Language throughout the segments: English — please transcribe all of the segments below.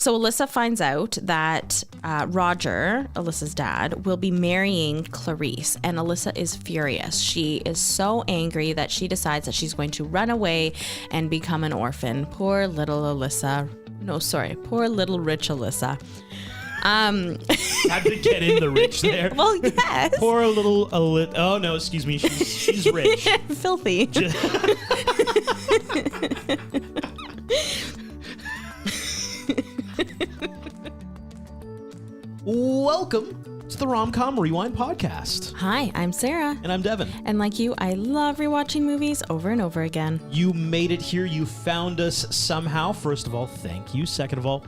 So Alyssa finds out that Roger, Alyssa's dad, will be marrying Clarice, and Alyssa is furious. She is so angry that she decides that she's going to run away and become an orphan. Poor little Alyssa. No, sorry. Poor little rich Alyssa. Had to get in the rich there. Well, yes. Poor little oh no, excuse me. She's rich. Filthy. Welcome to the Rom-Com Rewind podcast. Hi, I'm Sarah. And I'm Devin. And like you, I love rewatching movies over and over again. You made it here. You found us somehow. First of all, thank you. Second of all,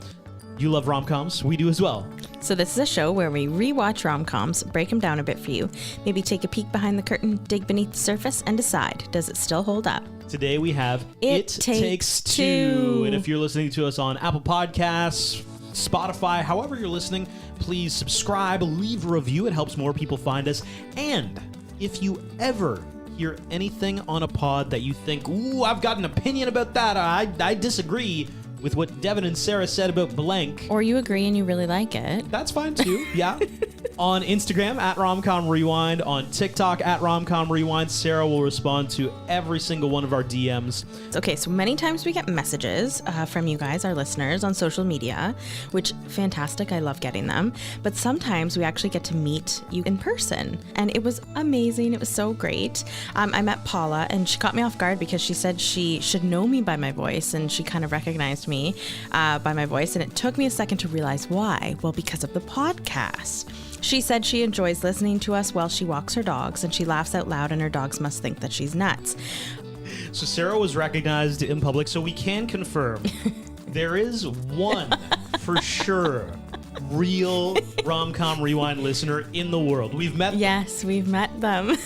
you love rom-coms. We do as well. So this is a show where we rewatch rom-coms, break them down a bit for you, maybe take a peek behind the curtain, dig beneath the surface, and decide, does it still hold up? Today we have It Takes Two. And if you're listening to us on Apple Podcasts, Spotify, however you're listening, please subscribe, leave a review. It helps more people find us. And if you ever hear anything on a pod that you think, ooh, I've got an opinion about that, I disagree with what Devin and Sarah said about blank. Or you agree and you really like it. That's fine too, yeah. On Instagram, at Romcom Rewind. On TikTok, at Romcom Rewind. Sarah will respond to every single one of our DMs. Okay, so many times we get messages from you guys, our listeners, on social media, which fantastic. I love getting them. But sometimes we actually get to meet you in person. And it was amazing. It was so great. I met Paula and she caught me off guard because she said she should know me by my voice, and she kind of recognized me by my voice. And it took me a second to realize why. Well, because of the podcast. She said she enjoys listening to us while she walks her dogs, and she laughs out loud, and her dogs must think that she's nuts. So Sarah was recognized in public, so we can confirm there is one for sure real Rom-Com Rewind listener in the world. We've met them. Yes, we've met them.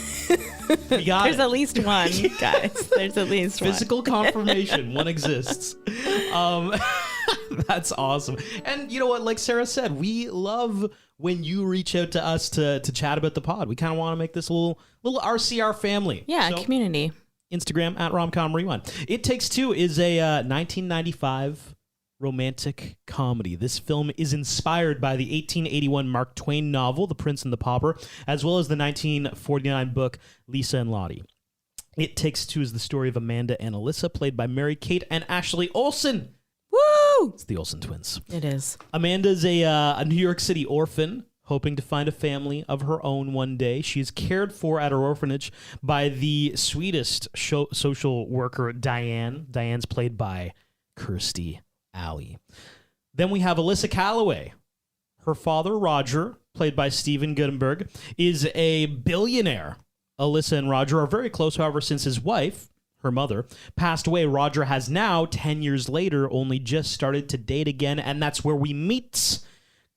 We got There's it. at least one, guys. There's at least Physical confirmation. One exists. That's awesome. And you know what? Like Sarah said, we love when you reach out to us to chat about the pod. We kind of want to make this a little RCR family. Yeah, So, community. Instagram, at Romcom Rewind. It Takes Two is a 1995 romantic comedy. This film is inspired by the 1881 Mark Twain novel, The Prince and the Pauper, as well as the 1949 book, Lisa and Lottie. It Takes Two is the story of Amanda and Alyssa, played by Mary Kate and Ashley Olsen. Woo! It's the Olsen twins. It is. Amanda's a New York City orphan, hoping to find a family of her own one day. She is cared for at her orphanage by the sweetest social worker, Diane. Diane's played by Kirstie Alley. Then we have Alyssa Calloway. Her father, Roger, played by Steven Guttenberg, is a billionaire. Alyssa and Roger are very close, however, since his wife, her mother, passed away. Roger has now, 10 years later, only just started to date again, and that's where we meet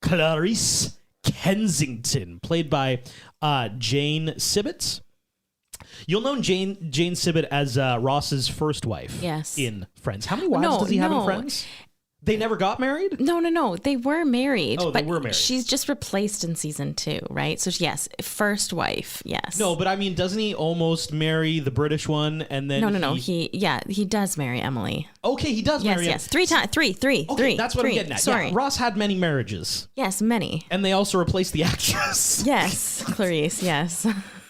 Clarice Kensington, played by Jane Sibbett. You'll know Jane Sibbett as Ross's first wife. Yes. In Friends. How many wives does he have in Friends? They never got married? No. They were married. Oh, they but were married. She's just replaced in season 2, right? So yes, first wife, yes. No, but I mean, doesn't he almost marry the British one and then No. He does marry Emily. Okay, he does marry Yes. 3 times. Three. Okay, that's what three. I'm getting at. Sorry. Yeah, Ross had many marriages. Yes, many. And they also replaced the actress. Yes, Clarice, yes.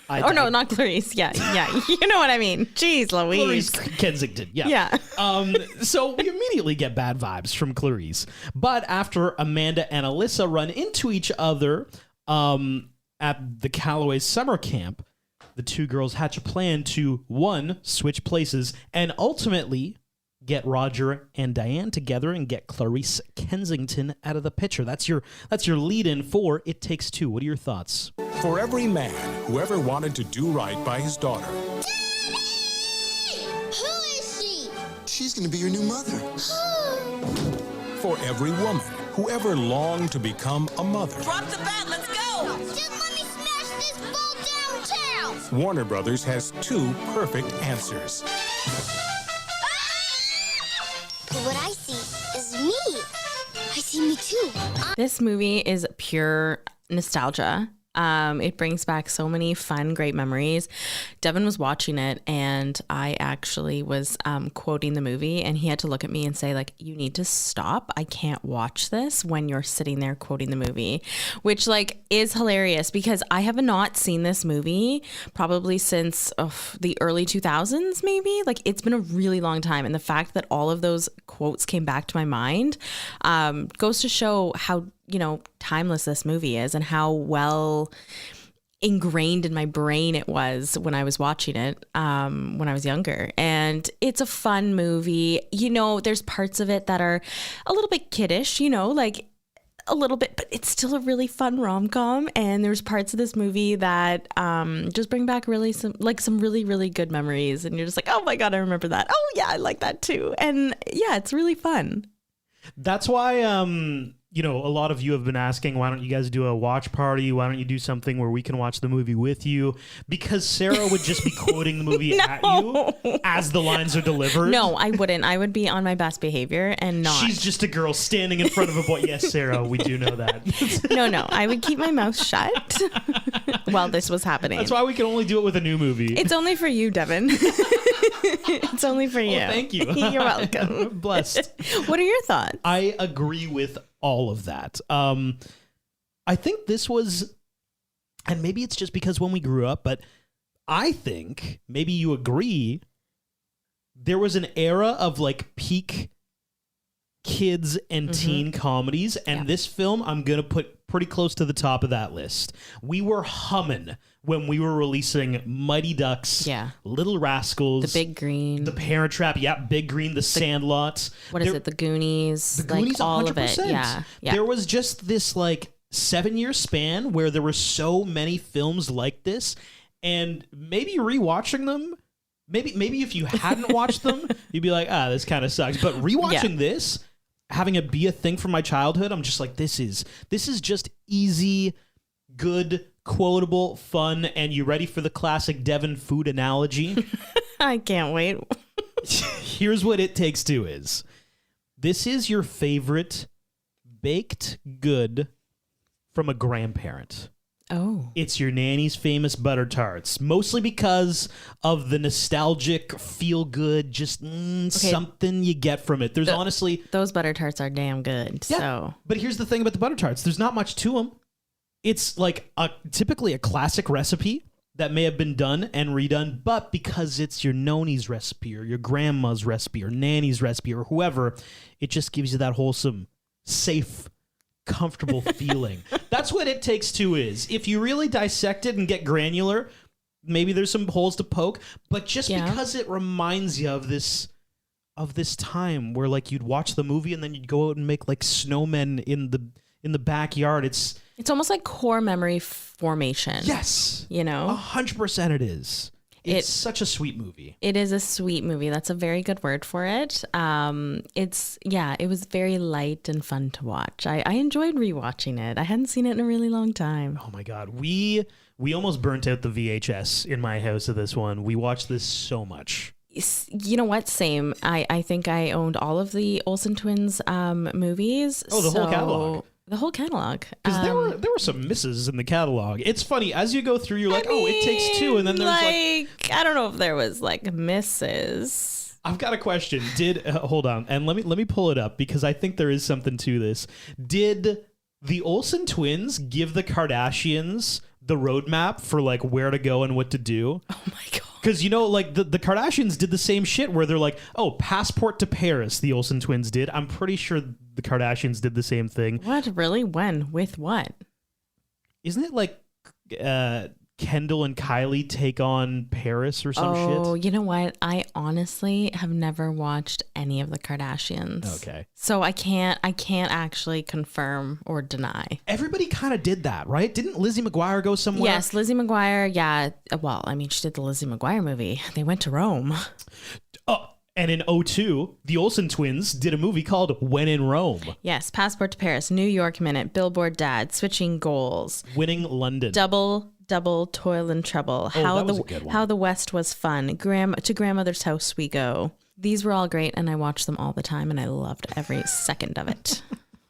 I No, not Clarice. Yeah. You know what I mean. Jeez, Louise. Clarice Kensington, yeah. Yeah. So we immediately get bad vibes from Clarice. But after Amanda and Alyssa run into each other at the Calloway summer camp, the two girls hatch a plan to, one, switch places, and ultimately get Roger and Diane together and get Clarice Kensington out of the picture. That's your lead-in for It Takes Two. What are your thoughts? For every man who ever wanted to do right by his daughter. Daddy! Who is she? She's gonna be your new mother. For every woman who ever longed to become a mother. Drop the bat, let's go! Just let me smash this ball downtown! Warner Brothers has two perfect answers. But what I see is me. I see me too. This movie is pure nostalgia. It brings back so many fun, great memories. Devin was watching it, and I actually was quoting the movie, and he had to look at me and say, like, you need to stop. I can't watch this when you're sitting there quoting the movie, which like is hilarious because I have not seen this movie probably since the early 2000s, maybe. Like, it's been a really long time. And the fact that all of those quotes came back to my mind goes to show how, timeless this movie is and how well ingrained in my brain it was when I was watching it when I was younger. And it's a fun movie. There's parts of it that are a little bit kiddish, like a little bit, but it's still a really fun rom-com. And there's parts of this movie that just bring back really some really, really good memories. And you're just like, oh my God, I remember that. Oh yeah, I like that too. And yeah, it's really fun. That's why, a lot of you have been asking, why don't you guys do a watch party? Why don't you do something where we can watch the movie with you? Because Sarah would just be quoting the movie at you as the lines are delivered. No, I wouldn't. I would be on my best behavior and not. She's just a girl standing in front of a boy. Yes, Sarah, we do know that. No. I would keep my mouth shut while this was happening. That's why we can only do it with a new movie. It's only for you, Devin. It's only for you. Oh, thank you. You're welcome. Blessed. What are your thoughts? I agree with all of that. I think this was, and maybe it's just because when we grew up, but I think maybe you agree, there was an era of like peak kids and teen comedies, and this film I'm going to put pretty close to the top of that list. We were humming when we were releasing Mighty Ducks, Little Rascals, The Big Green, The Parent Trap, Big Green, The Sandlot. The Goonies? The Goonies, all 100%. of it. Yeah. There was just this like 7-year span where there were so many films like this, and maybe rewatching them, maybe if you hadn't watched them, you'd be like, this kind of sucks. But rewatching this, having it be a thing from my childhood, I'm just like, this is just easy, good, quotable, fun. And you ready for the classic Devin food analogy? I can't wait. Here's what It Takes Two is. This is your favorite baked good from a grandparent. Oh. It's your nanny's famous butter tarts, mostly because of the nostalgic, feel-good, just something you get from it. There's honestly... Those butter tarts are damn good. Yeah, so. But here's the thing about the butter tarts. There's not much to them. It's like typically a classic recipe that may have been done and redone, but because it's your noni's recipe or your grandma's recipe or nanny's recipe or whoever, it just gives you that wholesome, safe, comfortable feeling. That's what It Takes Two is. If you really dissect it and get granular, maybe there's some holes to poke, but just because it reminds you of this time where like you'd watch the movie and then you'd go out and make like snowmen in the backyard. It's almost like core memory formation. Yes. 100% it is. It's such a sweet movie. It is a sweet movie. That's a very good word for it. It was very light and fun to watch. I enjoyed rewatching it. I hadn't seen it in a really long time. Oh my God. We almost burnt out the VHS in my house of this one. We watched this so much. You know what? Same. I think I owned all of the Olsen twins movies. Oh, the whole catalog. The whole catalog. Because there were some misses in the catalog. It's funny, as you go through, you're like, It Takes Two, and then there's like I don't know if there was like misses. I've got a question. Hold on, and let me pull it up because I think there is something to this. Did the Olsen twins give the Kardashians the roadmap for like where to go and what to do? Oh my God. Because, like the Kardashians did the same shit where they're like, passport to Paris, the Olsen twins did. I'm pretty sure the Kardashians did the same thing. What? Really? When? With what? Isn't it like Kendall and Kylie take on Paris or some shit? Oh, you know what? I honestly have never watched any of the Kardashians. Okay. So I can't actually confirm or deny. Everybody kind of did that, right? Didn't Lizzie McGuire go somewhere? Yes, Lizzie McGuire. Yeah. Well, I mean, she did the Lizzie McGuire movie. They went to Rome. Oh, and in 2002, the Olsen twins did a movie called When in Rome. Yes, Passport to Paris, New York Minute, Billboard Dad, Switching Goals. Winning London. Double Toil and Trouble. How the West Was Fun. To Grandmother's House We Go. These were all great, and I watched them all the time, and I loved every second of it.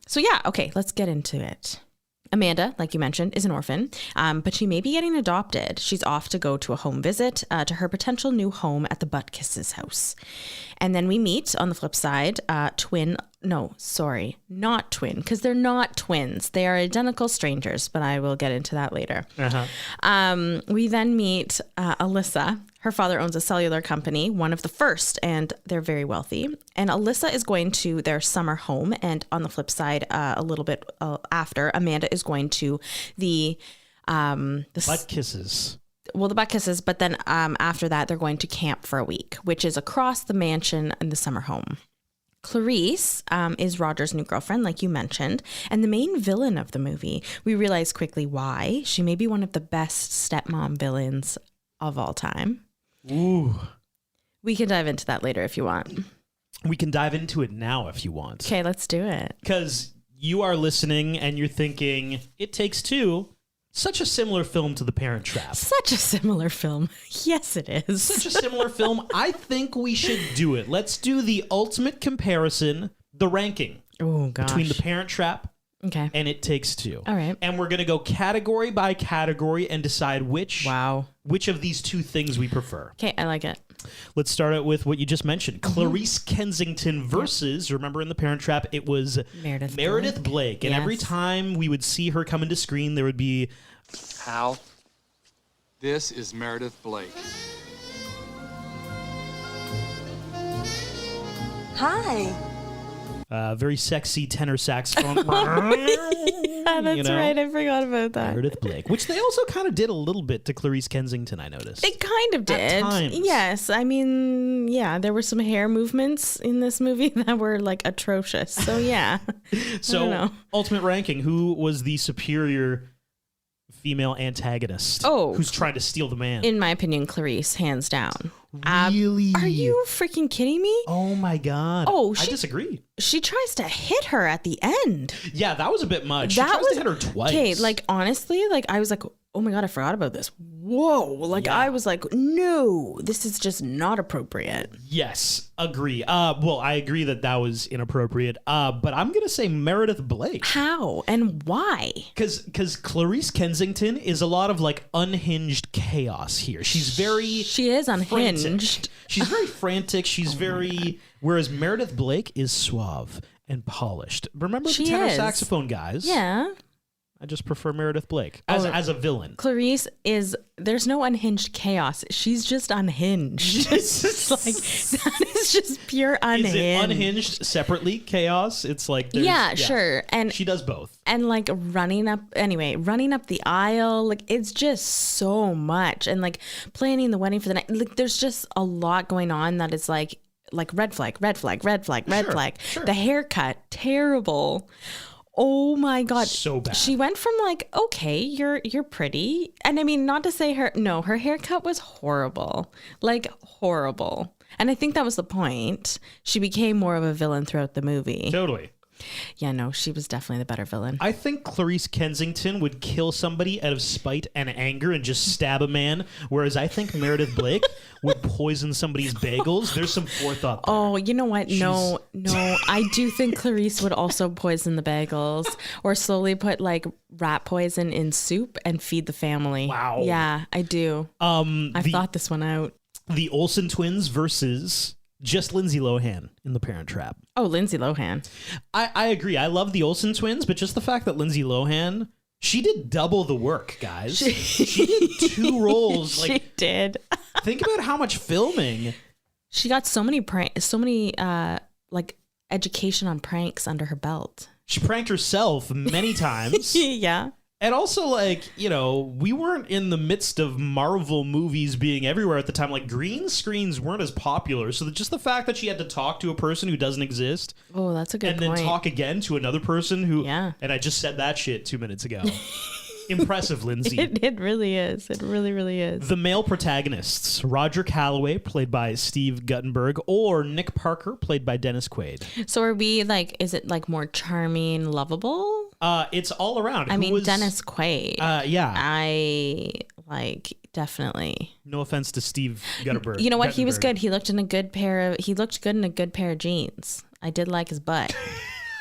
So yeah, okay, let's get into it. Amanda, like you mentioned, is an orphan, but she may be getting adopted. She's off to go to a home visit to her potential new home at the Butt Kisses house. And then we meet, on the flip side, not twin, because they're not twins. They are identical strangers, but I will get into that later. We then meet Alyssa. Her father owns a cellular company, one of the first, and they're very wealthy. And Alyssa is going to their summer home. And on the flip side, a little bit after, Amanda is going to the Butt Kisses. Well, the Butt Kisses, but then after that, they're going to camp for a week, which is across the mansion and the summer home. Clarice is Roger's new girlfriend, like you mentioned, and the main villain of the movie. We realize quickly why. She may be one of the best stepmom villains of all time. Ooh. We can dive into that later if you want. We can dive into it now if you want. Okay, let's do it. Because you are listening and you're thinking, It Takes Two, such a similar film to The Parent Trap. Such a similar film. Yes, it is. Such a similar film. I think we should do it. Let's do the ultimate comparison, the ranking Oh, gosh. between The Parent Trap Okay. and It Takes Two. All right. And we're going to go category by category and decide which of these two things we prefer. Okay, I like it. Let's start out with what you just mentioned. Clarice Kensington versus, remember in The Parent Trap, it was Meredith Blake. And every time we would see her come into screen, there would be... Hal, this is Meredith Blake. Hi. Very sexy tenor saxophone. Yeah, that's right. I forgot about that. Meredith Blake, which they also kind of did a little bit to Clarice Kensington, I noticed. They kind of did. At times. Yes. I mean, yeah, there were some hair movements in this movie that were like atrocious. So, yeah. So, ultimate ranking, who was the superior female antagonist? Who's trying to steal the man? In my opinion, Clarice, hands down. Really? Are you freaking kidding me? Oh my God. Oh, I disagree. She tries to hit her at the end. Yeah, that was a bit much. She tries to hit her twice. Okay, like honestly, like I was like, oh my God, I forgot about this. Whoa. Like I was like, no, this is just not appropriate. Yes, agree. Well, I agree that was inappropriate. But I'm going to say Meredith Blake. How and why? Because Clarice Kensington is a lot of like unhinged chaos here. She is unhinged. Frantic. She's very frantic. She's whereas Meredith Blake is suave and polished. Remember the tenor saxophone guys? Yeah. I just prefer Meredith Blake as a villain. Clarice there's no unhinged chaos. She's just unhinged. It's just like, that is just pure unhinged. Is it unhinged separately chaos? It's like, sure. And she does both. And like running up the aisle, like it's just so much. And like planning the wedding for the night, like there's just a lot going on that is like red flag, red flag, red flag, red flag. Sure. The haircut, terrible. Oh my God. So bad. She went from like, okay, you're pretty. And I mean, not to say her haircut was horrible. Like horrible. And I think that was the point. She became more of a villain throughout the movie. Totally. Yeah, no, she was definitely the better villain. I think Clarice Kensington would kill somebody out of spite and anger and just stab a man, whereas I think Meredith Blake would poison somebody's bagels. There's some forethought there. Oh, you know what? No, I do think Clarice would also poison the bagels or slowly put like rat poison in soup and feed the family. Wow. Yeah, I do. I've thought this one out. The Olsen twins versus just Lindsay Lohan in The Parent Trap. Oh, Lindsay Lohan. I agree. I love the Olsen twins, but just the fact that Lindsay Lohan, she did double the work, guys. She did 2 roles. She did. Think about how much filming. She got so many like education on pranks under her belt. She pranked herself many times. Yeah. And also, like, you know, we weren't in the midst of Marvel movies being everywhere at the time. Like, green screens weren't as popular. So just the fact that she had to talk to a person who doesn't exist. Oh, that's a good point. And then talk again to another person who... Yeah. And I just said that shit 2 minutes ago. Impressive, Lindsay. It really is. It really, really is. The male protagonists, Roger Calloway, played by Steve Guttenberg, or Nick Parker, played by Dennis Quaid. So are we like, is it like more charming, lovable? It's all around. I mean, Dennis Quaid. Yeah. I like definitely. No offense to Steve Guttenberg. You know what? He was good. He looked good in a good pair of jeans. I did like his butt.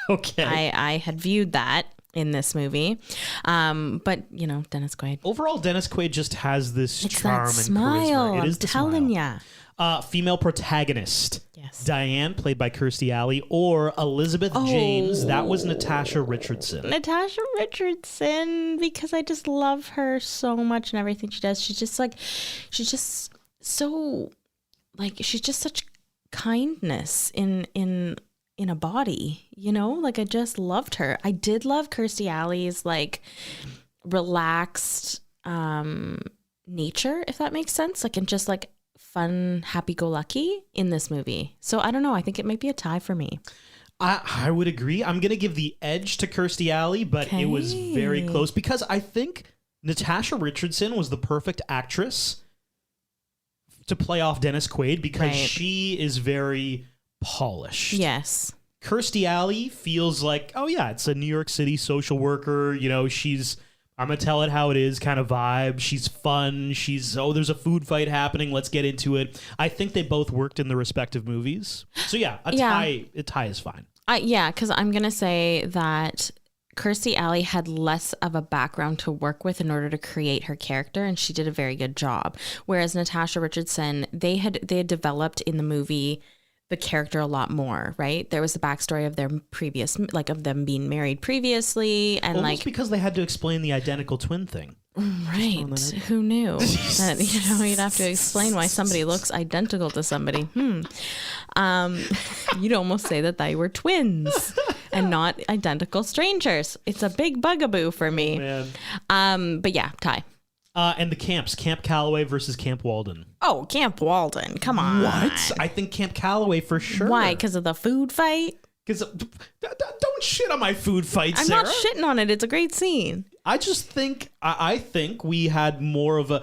Okay. I had viewed that. in this movie. But, you know, Dennis Quaid. Overall, Dennis Quaid just has this It's charm that and smile. charisma. It I'm is the telling smile. ya. Female protagonist. Yes. Diane, played by Kirstie Alley, or Elizabeth James. That was Natasha Richardson. Natasha Richardson, because I just love her so much and everything she does. She's just such kindness in a body, you know? Like, I just loved her. I did love Kirstie Alley's like relaxed nature, if that makes sense. Like, and just like fun, happy-go-lucky in this movie. So I don't know. I think it might be a tie for me. I would agree. I'm going to give the edge to Kirstie Alley, but it was very close because I think Natasha Richardson was the perfect actress to play off Dennis Quaid because she is very polished. Yes. Kirstie Alley feels like, oh yeah, it's a New York City social worker. You know, she's, I'm going to tell it how it is kind of vibe. She's fun. She's, oh, there's a food fight happening. Let's get into it. I think they both worked in the respective movies. So yeah, a tie is fine. Yeah, because I'm going to say that Kirstie Alley had less of a background to work with in order to create her character, and she did a very good job. Whereas Natasha Richardson, they had developed in the movie the character a lot more, right? There was the backstory of their previous, like of them being married previously, and Almost like because they had to explain the identical twin thing. right, who knew that you'd have to explain why somebody looks identical to somebody. You'd almost say that they were twins and not identical strangers. It's a big bugaboo for me. Man. But yeah, tie. And the camps, Camp Calloway versus Camp Walden. Oh, Camp Walden. Come on. What? I think Camp Calloway for sure. Why? Because of the food fight? Because don't shit on my food fight, I'm Sarah. not shitting on it. It's a great scene. I just think I think we had more of a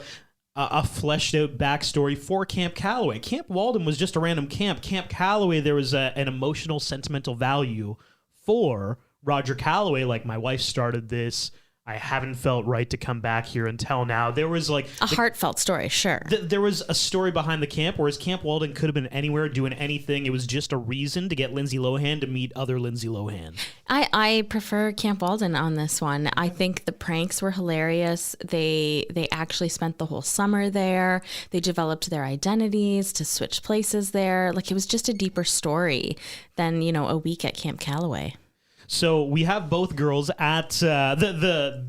fleshed out backstory for Camp Calloway. Camp Walden was just a random camp. Camp Calloway, there was an emotional, sentimental value for Roger Calloway. Like, my wife started this. I haven't felt right to come back here until now. There was like a heartfelt story, sure. There was a story behind the camp, whereas Camp Walden could have been anywhere doing anything. It was just a reason to get Lindsay Lohan to meet other Lindsay Lohan. I prefer Camp Walden on this one. I think the pranks were hilarious. They actually spent the whole summer there. They developed their identities to switch places there. Like, it was just a deeper story than, you know, a week at Camp Calloway. So we have both girls at the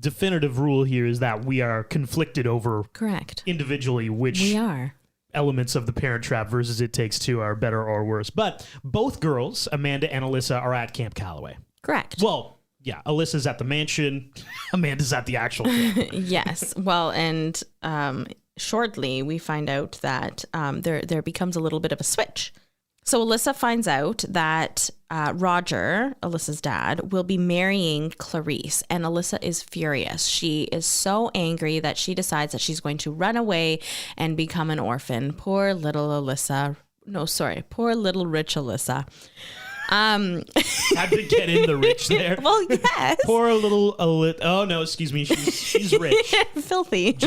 definitive rule here is that we are conflicted over correct individually which we are elements of The Parent Trap versus It Takes Two are better or worse. But both girls, Amanda and Alyssa, are at Camp Calloway. Correct. Well, yeah, Alyssa's at the mansion. Amanda's at the actual camp. Yes. Well, and shortly we find out that there becomes a little bit of a switch. So Alyssa finds out that Roger, Alyssa's dad, will be marrying Clarice, and Alyssa is furious. She is so angry that she decides that she's going to run away and become an orphan. Poor little Alyssa. No, sorry. Poor little rich Alyssa. Had to get in the rich there. Well, yes. Poor little oh no, excuse me. She's rich. Filthy.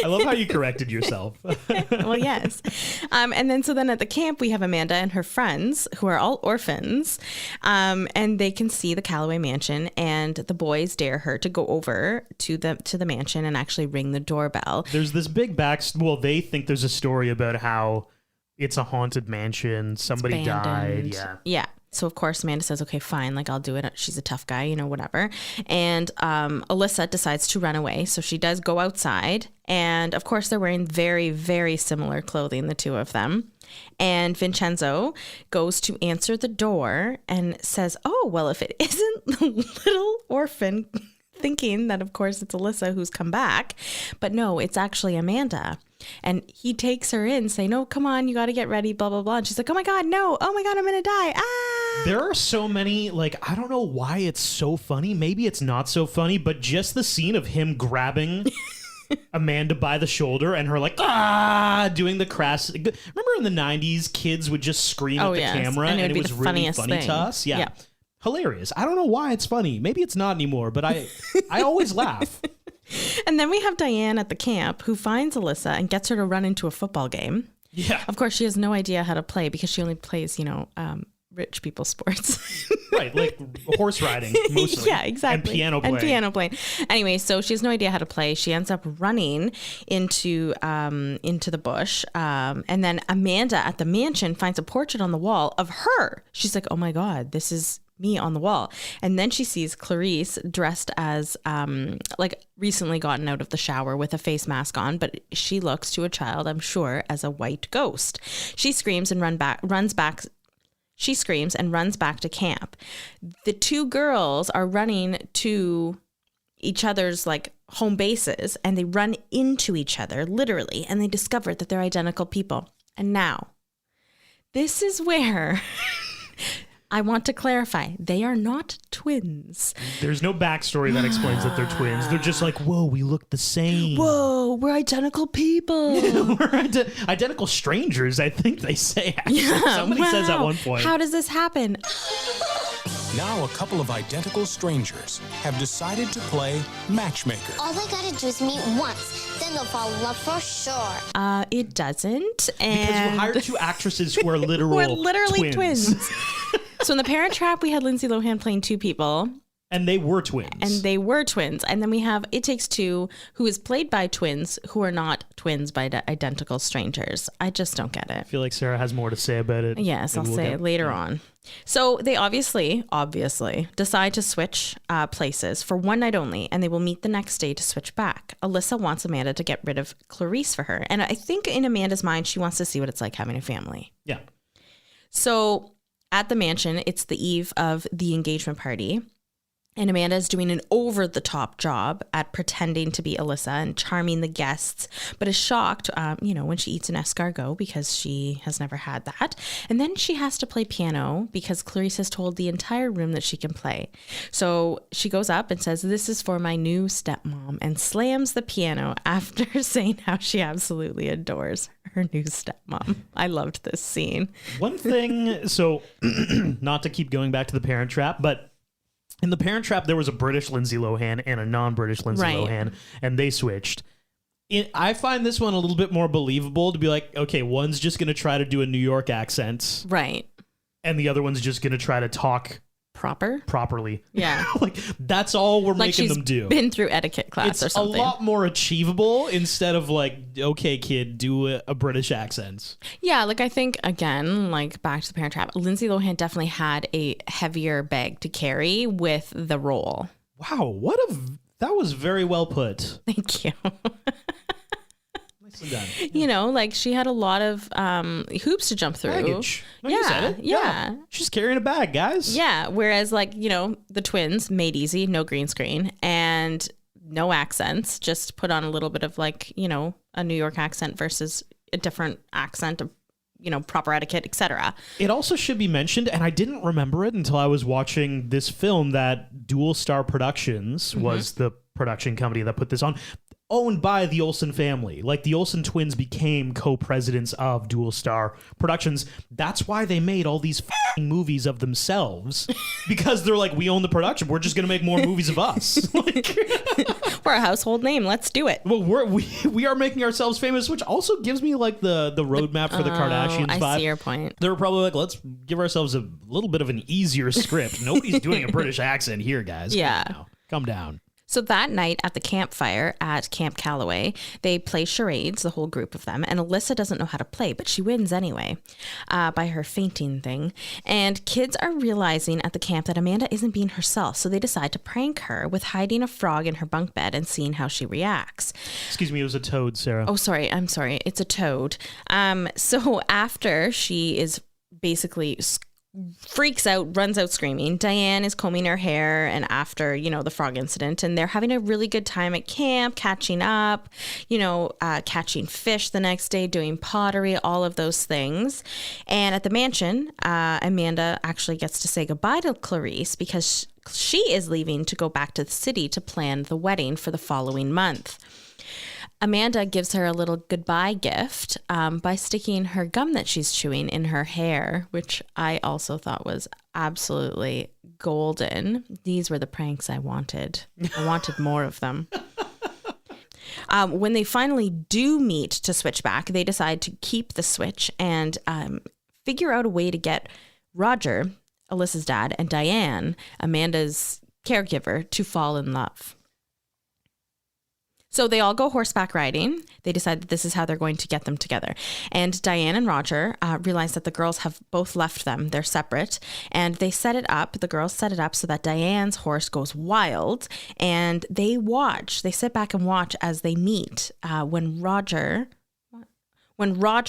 I love how you corrected yourself. Well, yes. And then at the camp, we have Amanda and her friends who are all orphans. And they can see the Calloway mansion, and the boys dare her to go over to the mansion and actually ring the doorbell. There's this big they think there's a story about how it's a haunted mansion. Somebody died. Yeah. Yeah. So, of course, Amanda says, okay, fine, like, I'll do it. She's a tough guy, you know, whatever. And Alyssa decides to run away. So she does go outside. And, of course, they're wearing very, very similar clothing, the two of them. And Vincenzo goes to answer the door and says, oh, well, if it isn't the little orphan, thinking that, of course, it's Alyssa who's come back. But no, it's actually Amanda. And he takes her in saying, no, come on, you got to get ready, blah, blah, blah. And she's like, oh my God, no. Oh my God, I'm going to die. Ah. There are so many, like, I don't know why it's so funny. Maybe it's not so funny, but just the scene of him grabbing Amanda by the shoulder and her like, doing the crass. Remember in the 90s, kids would just scream at the camera and it was really funny to us? Yeah. Hilarious. I don't know why it's funny. Maybe it's not anymore, but I always laugh. And then we have Diane at the camp who finds Alyssa and gets her to run into a football game. Yeah. Of course, she has no idea how to play because she only plays, rich people sports. Right, like horse riding mostly. Yeah, exactly. And piano playing. Anyway, so she has no idea how to play. She ends up running into the bush. And then Amanda at the mansion finds a portrait on the wall of her. She's like, oh my God, this is me on the wall. And then she sees Clarice dressed as recently gotten out of the shower with a face mask on, but she looks to a child, I'm sure, as a white ghost. She screams and runs back to camp. The two girls are running to each other's home bases, and they run into each other literally, and they discover that they're identical people. And now, this is where I want to clarify, they are not twins. There's no backstory that explains that they're twins. They're just like, whoa, we look the same. Whoa, we're identical people. We're identical strangers, I think they say. Actually. Somebody says at one point. How does this happen? Now a couple of identical strangers have decided to play matchmaker. All they gotta do is meet once, then they'll fall in love for sure. It doesn't. Because you hired two actresses who are literally twins. So in The Parent Trap, we had Lindsay Lohan playing two people. And they were twins. And then we have It Takes Two, who is played by twins who are not twins by identical strangers. I just don't get it. I feel like Sarah has more to say about it. Yes, I'll say it later on. So they obviously decide to switch places for one night only, and they will meet the next day to switch back. Alyssa wants Amanda to get rid of Clarice for her. And I think in Amanda's mind, she wants to see what it's like having a family. Yeah. So at the mansion, it's the eve of the engagement party. And Amanda is doing an over-the-top job at pretending to be Alyssa and charming the guests, but is shocked, when she eats an escargot because she has never had that. And then she has to play piano because Clarice has told the entire room that she can play. So she goes up and says, "This is for my new stepmom," and slams the piano after saying how she absolutely adores her new stepmom. I loved this scene. One thing, so not to keep going back to The Parent Trap, but in The Parent Trap, there was a British Lindsay Lohan and a non-British Lindsay Lohan, and they switched. I find this one a little bit more believable to be like, okay, one's just going to try to do a New York accent. Right. And the other one's just going to try to talk properly. Yeah. That's all we're making them do. Been through etiquette class or something. It's a lot more achievable instead of okay, kid, do a British accent. Yeah, I think, again, back to The Parent Trap, Lindsay Lohan definitely had a heavier bag to carry with the role. Wow, that was very well put. Thank you. Nicely done. Yeah. She had a lot of hoops to jump through. Baggage. You said it. Yeah. She's carrying a bag, guys. Yeah. Whereas, the twins made easy, no green screen, and no accents, just put on a little bit of a New York accent versus a different accent of, proper etiquette, etc. It also should be mentioned, and I didn't remember it until I was watching this film, that Dual Star Productions was the production company that put this on. Owned by the Olsen family. The Olsen twins became co-presidents of Dual Star Productions. That's why they made all these movies of themselves. Because they're like, we own the production. We're just going to make more movies of us. We're a household name. Let's do it. Well, we are making ourselves famous, which also gives me the roadmap for the Kardashians vibe. I see your point. They're probably let's give ourselves a little bit of an easier script. Nobody's doing a British accent here, guys. Yeah. Come down. So that night at the campfire at Camp Calloway, they play charades, the whole group of them, and Alyssa doesn't know how to play, but she wins anyway by her fainting thing. And kids are realizing at the camp that Amanda isn't being herself, so they decide to prank her with hiding a frog in her bunk bed and seeing how she reacts. Excuse me, it was a toad, Sarah. Oh, sorry. I'm sorry. It's a toad. So after she is basically freaks out, runs out screaming, Diane is combing her hair, and after, the frog incident, and they're having a really good time at camp, catching up, catching fish the next day, doing pottery, all of those things. And at the mansion, Amanda actually gets to say goodbye to Clarice because she is leaving to go back to the city to plan the wedding for the following month. Amanda gives her a little goodbye gift by sticking her gum that she's chewing in her hair, which I also thought was absolutely golden. These were the pranks I wanted. I wanted more of them. When they finally do meet to switch back, they decide to keep the switch and figure out a way to get Roger, Alyssa's dad, and Diane, Amanda's caregiver, to fall in love. So they all go horseback riding. They decide that this is how they're going to get them together. And Diane and Roger realize that the girls have both left them. They're separate. And they set it up. The girls set it up so that Diane's horse goes wild. And they sit back and watch as they meet when Roger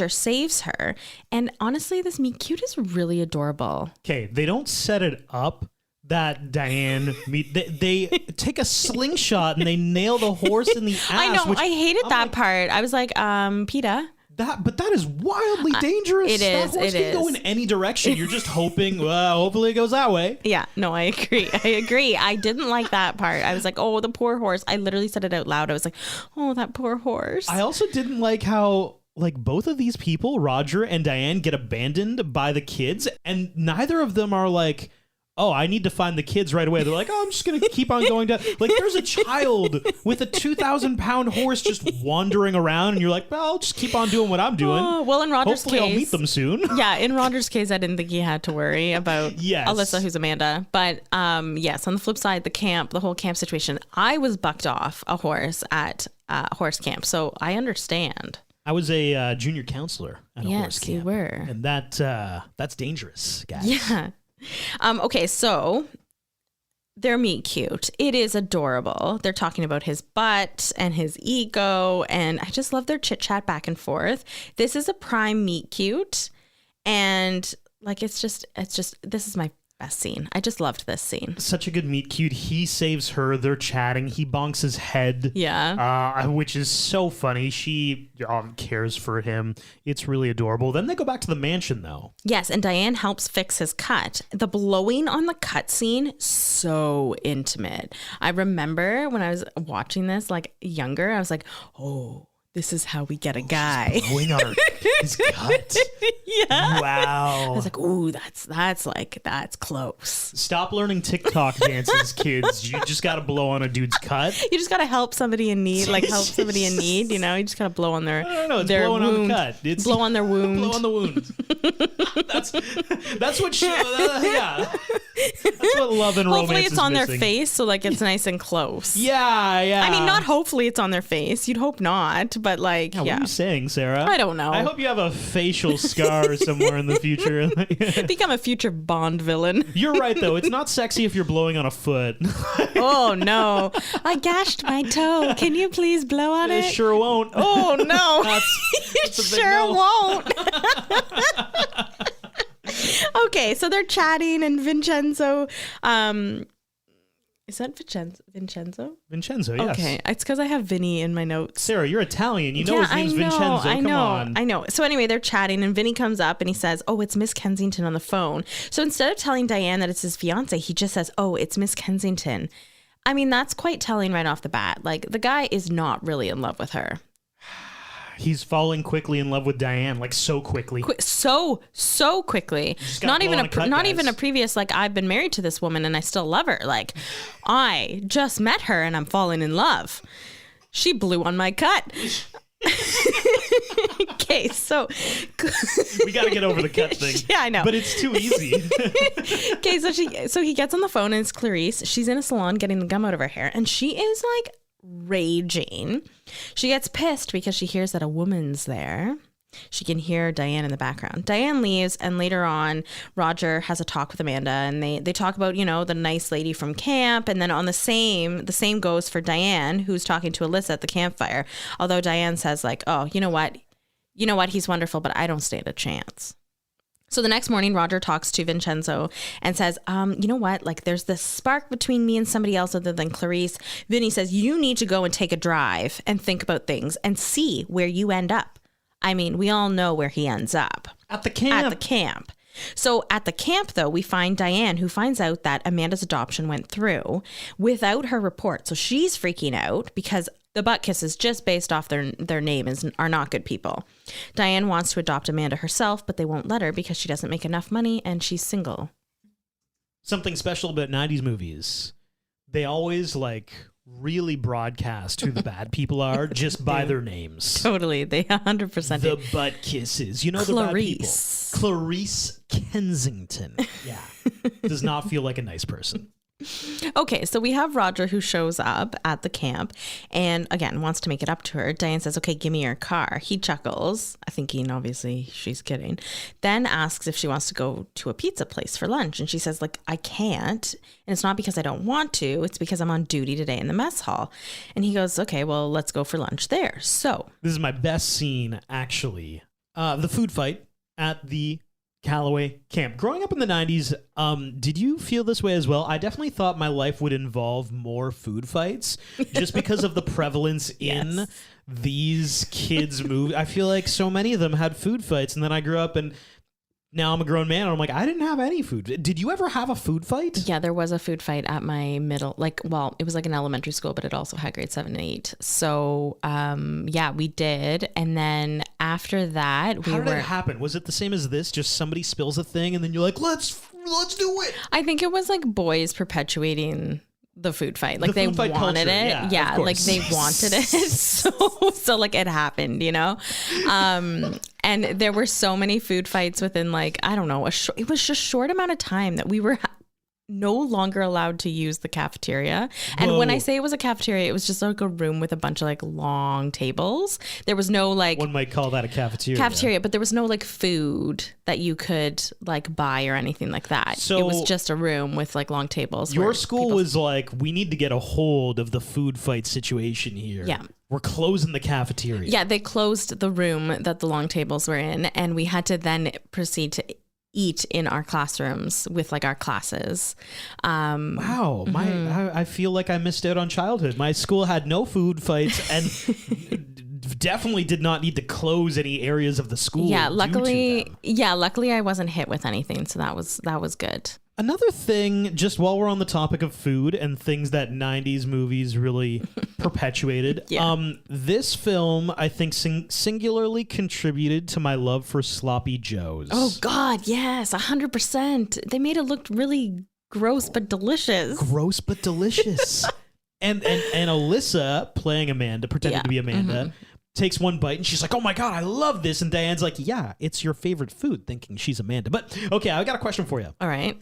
saves her. And honestly, this meet cute is really adorable. Okay, they don't set it up that Diane they take a slingshot and they nail the horse in the ass. I know. I hated that part. I was like, PETA. But that is wildly dangerous. It is. That horse It can go is. in any direction. You're just hoping, hopefully it goes that way. Yeah, no, I agree. I didn't like that part. I was like, oh, the poor horse. I literally said it out loud. I was like, oh, that poor horse. I also didn't like how both of these people, Roger and Diane, get abandoned by the kids, and neither of them are like, oh, I need to find the kids right away. They're like, oh, I'm just going to keep on going down. Like, there's a child with a 2,000-pound horse just wandering around, and you're like, well, I'll just keep on doing what I'm doing. Well, in Roger's Hopefully case, I'll meet them soon. Yeah, in Roger's case, I didn't think he had to worry about Alyssa, who's Amanda. But yes, on the flip side, the whole camp situation, I was bucked off a horse at horse camp, so I understand. I was a junior counselor at a horse camp. Yes, you were. And that's dangerous, guys. Yeah. Okay, so they're meet cute. It is adorable. They're talking about his butt and his ego, and I just love their chit chat back and forth. This is a prime meet cute, and it's just this is my best scene. I just loved this scene. Such a good meet cute. He saves her. They're chatting. He bonks his head. Yeah. Which is so funny. She cares for him. It's really adorable. Then they go back to the mansion, though. Yes, and Diane helps fix his cut. The blowing on the cut scene, so intimate. I remember when I was watching this, younger, I was like, oh, this is how we get a guy. Blowing on his cut. Yeah. Wow. I was like, ooh, that's close. Stop learning TikTok dances, kids. You just got to blow on a dude's cut. You just got to help somebody in need, help somebody in need, You just got to blow on their it's their blowing wound. on the cut. It's blow on their wound. Blow on the wound. That's what she, yeah. That's what love and romance Hopefully it's is on missing. their face, so it's nice and close. Yeah. I mean, not hopefully it's on their face. You'd hope not, but What are you saying, Sarah? I don't know. I hope you have a facial scar somewhere in the future. Become a future Bond villain. You're right, though. It's not sexy if you're blowing on a foot. Oh, no. I gashed my toe. Can you please blow on It it? sure won't. Oh, no. That's You a big sure no. won't. Okay, so they're chatting, and Vincenzo, is that Vincenzo? Vincenzo, yes. Okay, it's because I have Vinny in my notes. Sarah, you're Italian. You know his name's Vincenzo. I Come on. I know. So anyway, they're chatting, and Vinny comes up and he says, oh, it's Miss Kensington on the phone. So instead of telling Diane that it's his fiance, he just says, oh, it's Miss Kensington. I mean, that's quite telling right off the bat. The guy is not really in love with her. He's falling quickly in love with Diane, so quickly. So quickly. Not even a previous I've been married to this woman and I still love her. I just met her and I'm falling in love. She blew on my cut. Okay, so we got to get over the cut thing. Yeah, I know. But it's too easy. Okay, so he gets on the phone and it's Clarice. She's in a salon getting the gum out of her hair and she is raging. She gets pissed because she hears that a woman's there. She can hear Diane in the background. Diane leaves, and later on, Roger has a talk with Amanda, and they talk about, the nice lady from camp, and then on the same goes for Diane, who's talking to Alyssa at the campfire. Although Diane says oh, you know what, he's wonderful, but I don't stand a chance. So the next morning, Roger talks to Vincenzo and says, you know what? There's this spark between me and somebody else other than Clarice. Vinny says, you need to go and take a drive and think about things and see where you end up. I mean, we all know where he ends up. At the camp. So at the camp, though, we find Diane, who finds out that Amanda's adoption went through without her report. So she's freaking out because the butt kisses just based off their name are not good people. Diane wants to adopt Amanda herself, but they won't let her because she doesn't make enough money and she's single. Something special about 90s movies. They always really broadcast who the bad people are just by their names. Totally. They 100% The did. butt kisses. You know the bad people. Clarice Kensington. Yeah. Does not feel like a nice person. Okay, so we have Roger who shows up at the camp and again wants to make it up to her. Diane says, okay, give me your car. He chuckles, thinking obviously she's kidding. Then asks if she wants to go to a pizza place for lunch. And she says, like, I can't. And it's not because I don't want to. It's because I'm on duty today in the mess hall. And he goes, okay, well, let's go for lunch there. So This is my best scene, actually. The food fight at the Callaway camp. Growing up in the 90s, did you feel this way as well? I definitely thought my life would involve more food fights just because of the prevalence in these kids' movies. I feel like so many of them had food fights, and then I grew up and now I'm a grown man and I'm like, I didn't have any food. Did you ever have a food fight? yeah, there was a food fight at my it was like an elementary school, but it also had grade 7 and 8. So, yeah, we did. And then after that, How did it happen? Was it the same as this? Just somebody spills a thing and then you're like, let's do it. I think it was like boys perpetuating the food fight. Like The they food fight wanted culture, it. yeah, of like course. they wanted it. So like it happened, you know? And there were so many food fights within like, I don't know, it was just short amount of time that we were no longer allowed to use the cafeteria. And when I Whoa. say it was a cafeteria, it was just like a room with a bunch of like long tables. There was no like One might call that a cafeteria. but there was no like food that you could like buy or anything like that. So- it was just a room with like long tables. Your where school people- was like, we need to get a hold of the food fight situation here. Yeah. We're closing the cafeteria. Yeah, they closed the room that the long tables were in, and we had to then proceed to eat in our classrooms with like our classes. Wow. Mm-hmm. I feel like I missed out on childhood. My school had no food fights and definitely did not need to close any areas of the school. Yeah, due to luckily them. I wasn't hit with anything, so that was good. Another thing, just while we're on the topic of food and things that 90s movies really perpetuated, Yeah. This film, I think, singularly contributed to my love for Sloppy Joes. Oh God, yes, 100%. They made it look really gross but delicious. Gross but delicious. and Alyssa, playing Amanda, pretending Yeah. to be Amanda, takes one bite and she's like, oh my God, I love this. And Diane's like, yeah, it's your favorite food, thinking she's Amanda. But okay, I got a question for you. All right.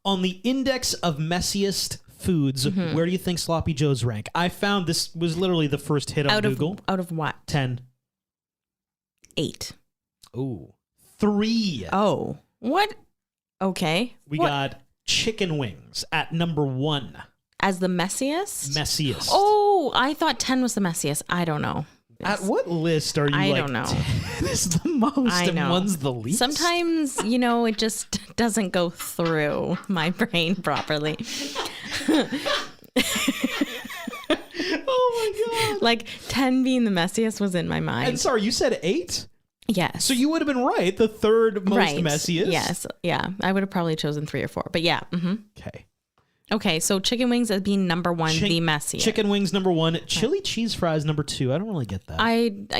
On the index of messiest foods, where do you think Sloppy Joes rank? I found this was literally the first hit on Google. Out of what? 10. 8. Ooh. 3. Oh. What? Okay. We What? got chicken wings at number 1. As the messiest? Messiest. Oh, I thought 10 was the messiest. I don't know. At what list are you I like, don't know. 10 is the most I and know. 1's the least? Sometimes, it just doesn't go through my brain properly. Oh my God. Like 10 being the messiest was in my mind. And sorry, you said 8? Yes. So you would have been right. The third most right. messiest? Yes. Yeah. I would have probably chosen 3 or 4. But yeah. Okay. Okay. So chicken wings as being number 1, the messiest. Chicken wings number 1. Chili cheese fries number 2. I don't really get that.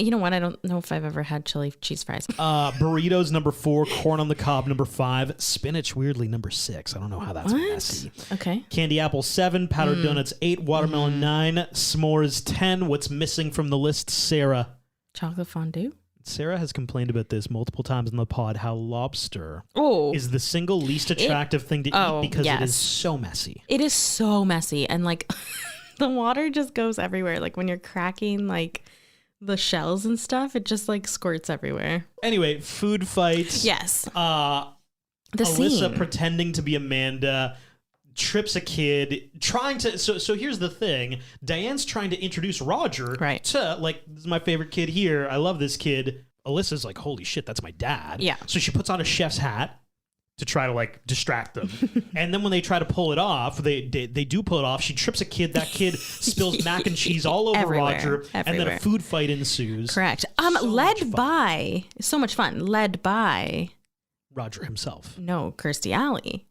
You know what? I don't know if I've ever had chili cheese fries. Burritos number 4. Corn on the cob number 5. Spinach weirdly number 6. I don't know how that's messy. Okay. Candy apple 7. Powdered donuts 8. Watermelon 9. S'mores 10. What's missing from the list, Sarah? Chocolate fondue? Sarah has complained about this multiple times in the pod, how lobster Oh. is the single least attractive thing to eat because it is yes. so messy. It is so messy. And like the water just goes everywhere. Like when you're cracking like the shells and stuff, it just like squirts everywhere. Anyway, food fights. Yes. The Alyssa scene. pretending to be Amanda trips a kid trying to so here's the thing. Diane's trying to introduce Roger Right. to like, this is my favorite kid here. I love this kid. Alyssa's like, holy shit, that's my dad. Yeah. So she puts on a chef's hat to try to like distract them. And then when they try to pull it off, they do pull it off. She trips a kid. That kid spills mac and cheese all over Everywhere. Roger. And then Everywhere. a food fight ensues. Correct. So much Led fun. by so much fun. Led by Roger himself. Kirstie Alley.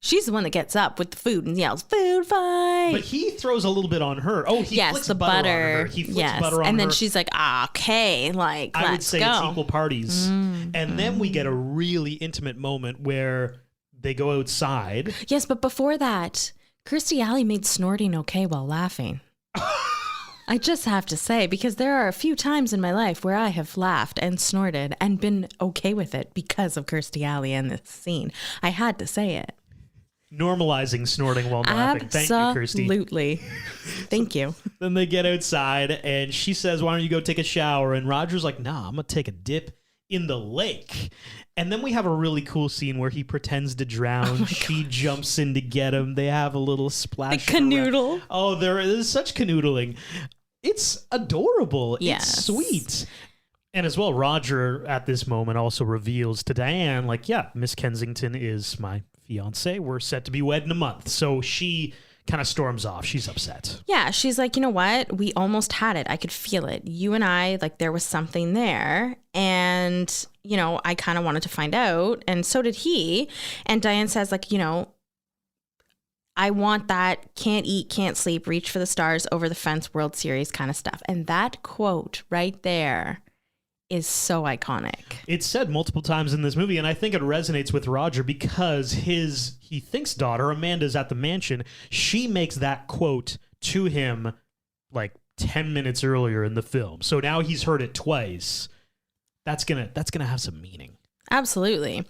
She's the one that gets up with the food and yells, "Food fight!" But he throws a little bit on her. Oh, he yes, flicks the butter. butter. On her. He flicks yes, butter on and then her. she's like, "Okay, like I would let's say go." it's equal parties. And then we get a really intimate moment where they go outside. Yes, but before that, Kirstie Alley made snorting okay while laughing. I just have to say, because there are a few times in my life where I have laughed and snorted and been okay with it because of Kirstie Alley and this scene. I had to say it. Normalizing snorting while laughing. Thank you, Kirstie. Absolutely. Thank you. Then they get outside and she says, why don't you go take a shower? And Roger's like, nah, I'm going to take a dip in the lake. And then we have a really cool scene where he pretends to drown. She jumps in to get him. They have a little splash. The canoodle. Oh, there is such canoodling. It's adorable. Yes. It's sweet. And as well, Roger at this moment also reveals to Diane, like, yeah, Miss Kensington is my fiance. We're set to be wed in a month. So she kind of storms off. She's upset. Yeah, she's like, you know what? We almost had it. I could feel it. You and I, like, there was something there. And, you know, I kind of wanted to find out. And so did he. And Diane says, like, you know, I want that can't eat, can't sleep, reach for the stars, over the fence, World Series kind of stuff. And that quote right there is so iconic. It's said multiple times in this movie, and I think it resonates with Roger because he thinks daughter, Amanda's at the mansion. She makes that quote to him like 10 minutes earlier in the film. So now he's heard it twice. That's gonna have some meaning. Absolutely.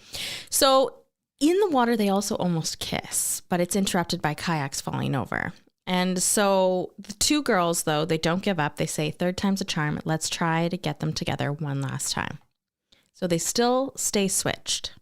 So in the water, they also almost kiss, but it's interrupted by kayaks falling over. And so the two girls, though, they don't give up. They say, third time's a charm. Let's try to get them together one last time. So they still stay switched.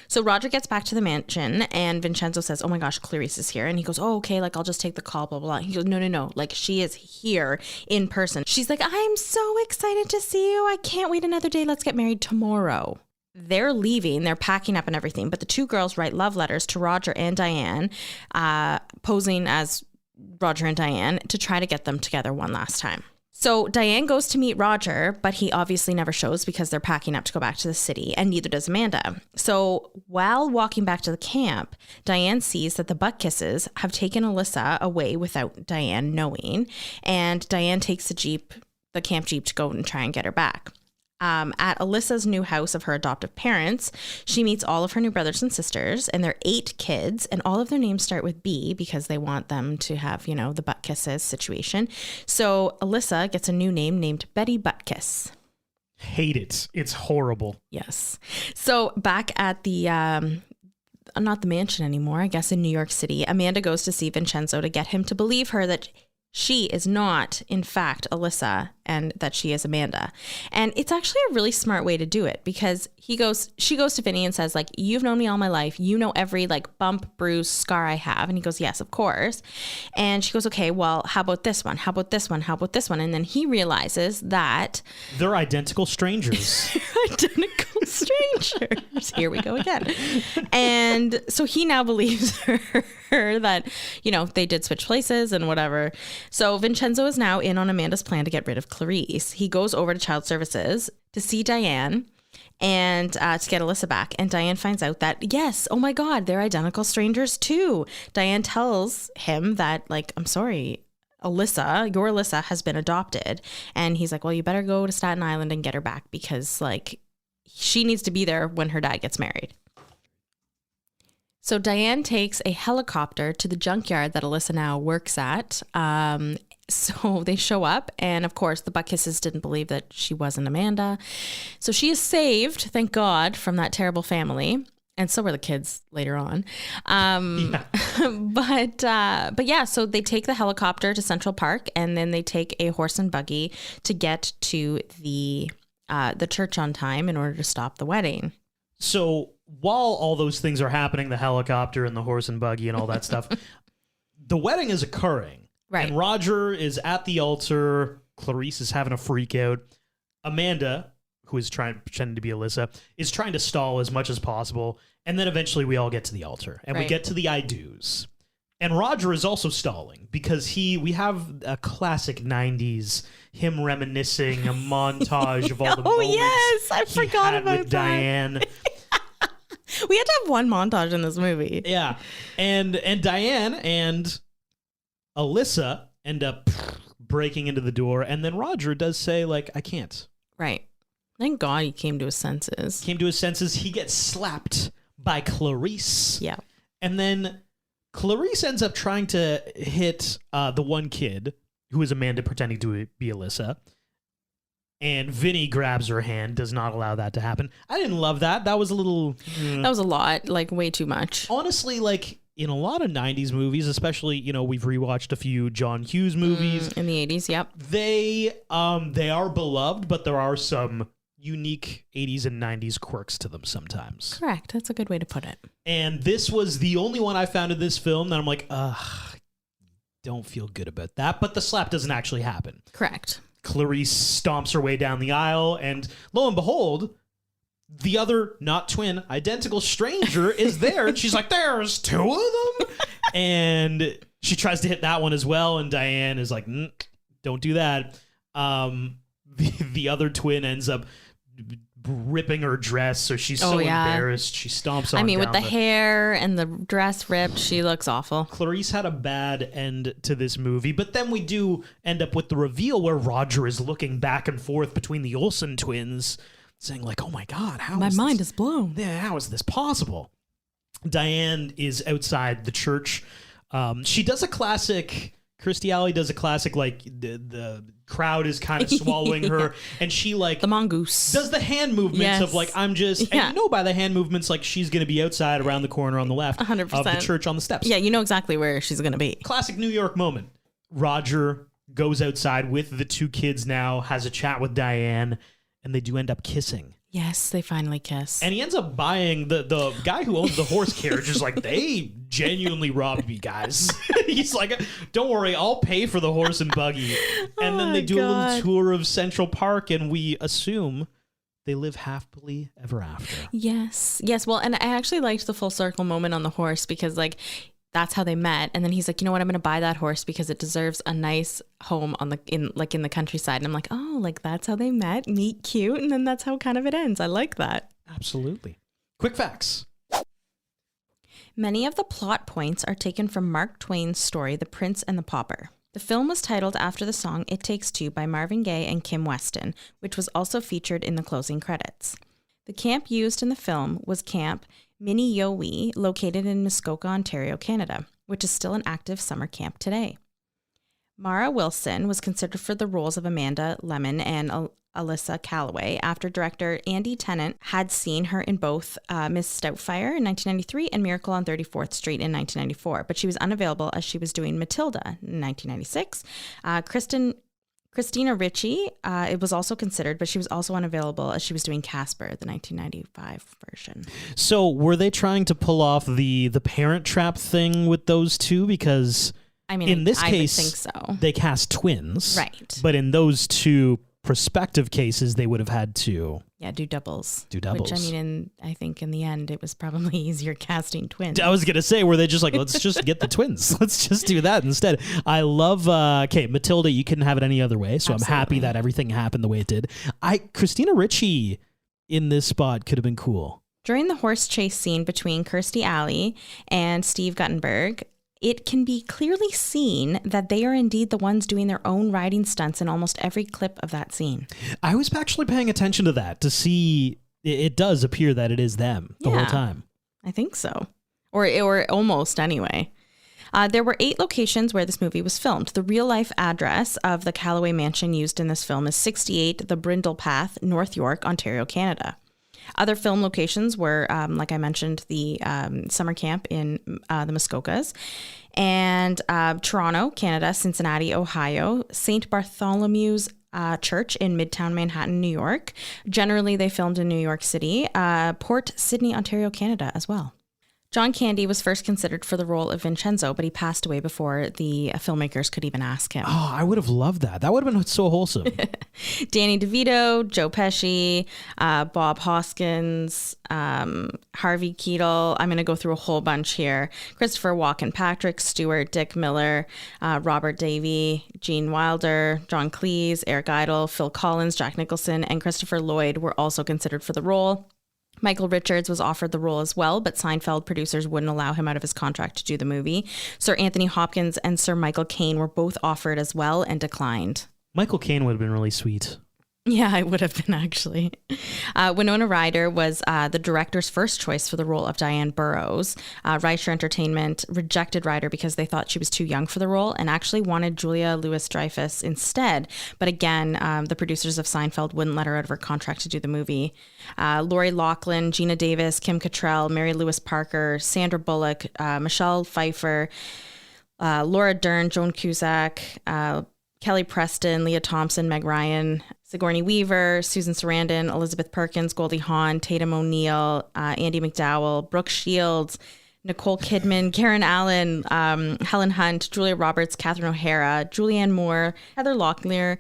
So Roger gets back to the mansion and Vincenzo says, oh my gosh, Clarice is here. And he goes, oh, okay, like I'll just take the call, blah, blah, blah. He goes, no. Like she is here in person. She's like, I'm so excited to see you. I can't wait another day. Let's get married tomorrow. They're leaving, they're packing up and everything. But the two girls write love letters to Roger and Diane, posing as Roger and Diane to try to get them together one last time. So Diane goes to meet Roger, but he obviously never shows because they're packing up to go back to the city, and neither does Amanda. So while walking back to the camp, Diane sees that the butt kisses have taken Alyssa away without Diane knowing, and Diane takes the camp jeep to go and try and get her back. At Alyssa's new house of her adoptive parents, she meets all of her new brothers and sisters, and they're 8 kids, and all of their names start with B because they want them to have, you know, the butt kisses situation. So Alyssa gets a new name named Betty Buttkiss. Hate it. It's horrible. Yes. So back at the not the mansion anymore, I guess in New York City, Amanda goes to see Vincenzo to get him to believe her that she is not, in fact, Alyssa and that she is Amanda. And it's actually a really smart way to do it because she goes to Vinny and says, like, you've known me all my life. You know every like bump, bruise, scar I have. And he goes, yes, of course. And she goes, okay, well, how about this one? How about this one? How about this one? And then he realizes that they're identical strangers. Identical strangers. Here we go again. And so he now believes her that, you know, they did switch places and whatever. So Vincenzo is now in on Amanda's plan to get rid of Clarice. He goes over to Child Services to see Diane and to get Alyssa back. And Diane finds out that, yes, oh my God, they're identical strangers too. Diane tells him that, like, I'm sorry, Alyssa, your Alyssa has been adopted. And he's like, well, you better go to Staten Island and get her back because, like, she needs to be there when her dad gets married. So Diane takes a helicopter to the junkyard that Alyssa now works at. So they show up, and of course the Buttkises didn't believe that she wasn't Amanda. So she is saved, thank God, from that terrible family. And so were the kids later on. But yeah, so they take the helicopter to Central Park, and then they take a horse and buggy to get to the church on time in order to stop the wedding. So while all those things are happening, the helicopter and the horse and buggy and all that stuff, the wedding is occurring. Right. And Roger is at the altar. Clarice is having a freak out. Amanda, who is pretending to be Alyssa, is trying to stall as much as possible. And then eventually we all get to the altar and we get to the I do's. And Roger is also stalling because we have a classic 90s, him reminiscing, a montage of all the moments yes, I forgot about with that. Diane. We had to have one montage in this movie. Yeah. And Diane and Alyssa end up breaking into the door. And then Roger does say, like, I can't. Right. Thank God he came to his senses. He gets slapped by Clarice. Yeah. And then Clarice ends up trying to hit the one kid who is Amanda pretending to be Alyssa. And Vinny grabs her hand, does not allow that to happen. I didn't love that. That was a little... That was a lot, like way too much. Honestly, like in a lot of 90s movies, especially, we've rewatched a few John Hughes movies. In the 80s, yep. They are beloved, but there are some unique 80s and 90s quirks to them sometimes. Correct. That's a good way to put it. And this was the only one I found in this film that I'm like, don't feel good about that. But the slap doesn't actually happen. Correct. Clarice stomps her way down the aisle, and lo and behold, the other, not twin, identical stranger is there. And she's like, there's two of them? And she tries to hit that one as well, and Diane is like, don't do that. The other twin ends up ripping her dress, so she's so embarrassed. She stomps on. I mean, with the hair and the dress ripped, she looks awful. Clarice had a bad end to this movie, but then we do end up with the reveal where Roger is looking back and forth between the Olsen twins, saying like, "Oh my God, my mind is blown. Yeah, how is this possible?" Diane is outside the church. She does a classic. Kirstie Alley does a classic, like the crowd is kind of swallowing her, and she like the mongoose does the hand movements of like I'm just, and by the hand movements, like she's gonna be outside around the corner on the left 100%. of the church on the steps. Yeah, you know exactly where she's gonna be. Classic New York moment. Roger goes outside with the two kids now, has a chat with Diane, and they do end up kissing. Yes, they finally kiss. And he ends up buying the guy who owns the horse carriage is like, they genuinely robbed me, guys. He's like, don't worry, I'll pay for the horse and buggy. And then they do a little tour of Central Park, and we assume they live happily ever after. Yes. Well, and I actually liked the full circle moment on the horse because like that's how they met. And then he's like, you know what? I'm going to buy that horse because it deserves a nice home in the countryside. And I'm like, oh, like that's how they met. Meet cute. And then that's how kind of it ends. I like that. Absolutely. Quick facts. Many of the plot points are taken from Mark Twain's story, The Prince and the Pauper. The film was titled after the song It Takes Two by Marvin Gaye and Kim Weston, which was also featured in the closing credits. The camp used in the film was Camp Minneyowi, located in Muskoka, Ontario, Canada, which is still an active summer camp today. Mara Wilson was considered for the roles of Amanda Lemon and Alyssa Calloway after director Andy Tennant had seen her in both Miss Doubtfire in 1993 and Miracle on 34th Street in 1994, but she was unavailable as she was doing Matilda in 1996. Christina Ricci, it was also considered, but she was also unavailable as she was doing Casper, the 1995 version. So were they trying to pull off the Parent Trap thing with those two? Because I mean, in this case, I would think so. They cast twins. Right. But in those two prospective cases, they would have had to do doubles. Which, I mean, I think in the end, it was probably easier casting twins. I was going to say, were they just like, let's just get the twins. Let's just do that instead. I love, Matilda, you couldn't have it any other way. So Absolutely. I'm happy that everything happened the way it did. Christina Ricci in this spot could have been cool. During the horse chase scene between Kirstie Alley and Steve Guttenberg, it can be clearly seen that they are indeed the ones doing their own riding stunts in almost every clip of that scene. I was actually paying attention to that to see it does appear that it is them the whole time. I think so. Or almost anyway. There were 8 locations where this movie was filmed. The real-life address of the Calloway mansion used in this film is 68 The Brindle Path, North York, Ontario, Canada. Other film locations were, like I mentioned, the summer camp in the Muskokas, and Toronto, Canada, Cincinnati, Ohio, St. Bartholomew's Church in Midtown Manhattan, New York. Generally, they filmed in New York City, Port Sydney, Ontario, Canada as well. John Candy was first considered for the role of Vincenzo, but he passed away before the filmmakers could even ask him. Oh, I would have loved that. That would have been so wholesome. Danny DeVito, Joe Pesci, Bob Hoskins, Harvey Keitel. I'm going to go through a whole bunch here. Christopher Walken, Patrick Stewart, Dick Miller, Robert Davey, Gene Wilder, John Cleese, Eric Idle, Phil Collins, Jack Nicholson, and Christopher Lloyd were also considered for the role. Michael Richards was offered the role as well, but Seinfeld producers wouldn't allow him out of his contract to do the movie. Sir Anthony Hopkins and Sir Michael Caine were both offered as well and declined. Michael Caine would have been really sweet. Yeah, I would have been actually. Winona Ryder was the director's first choice for the role of Diane Burrows. Reicher Entertainment rejected Ryder because they thought she was too young for the role and actually wanted Julia Louis-Dreyfus instead. But again, the producers of Seinfeld wouldn't let her out of her contract to do the movie. Lori Loughlin, Gina Davis, Kim Cattrall, Mary Louise Parker, Sandra Bullock, Michelle Pfeiffer, Laura Dern, Joan Cusack, Kelly Preston, Leah Thompson, Meg Ryan, Sigourney Weaver, Susan Sarandon, Elizabeth Perkins, Goldie Hawn, Tatum O'Neal, Andy McDowell, Brooke Shields, Nicole Kidman, Karen Allen, Helen Hunt, Julia Roberts, Catherine O'Hara, Julianne Moore, Heather Locklear,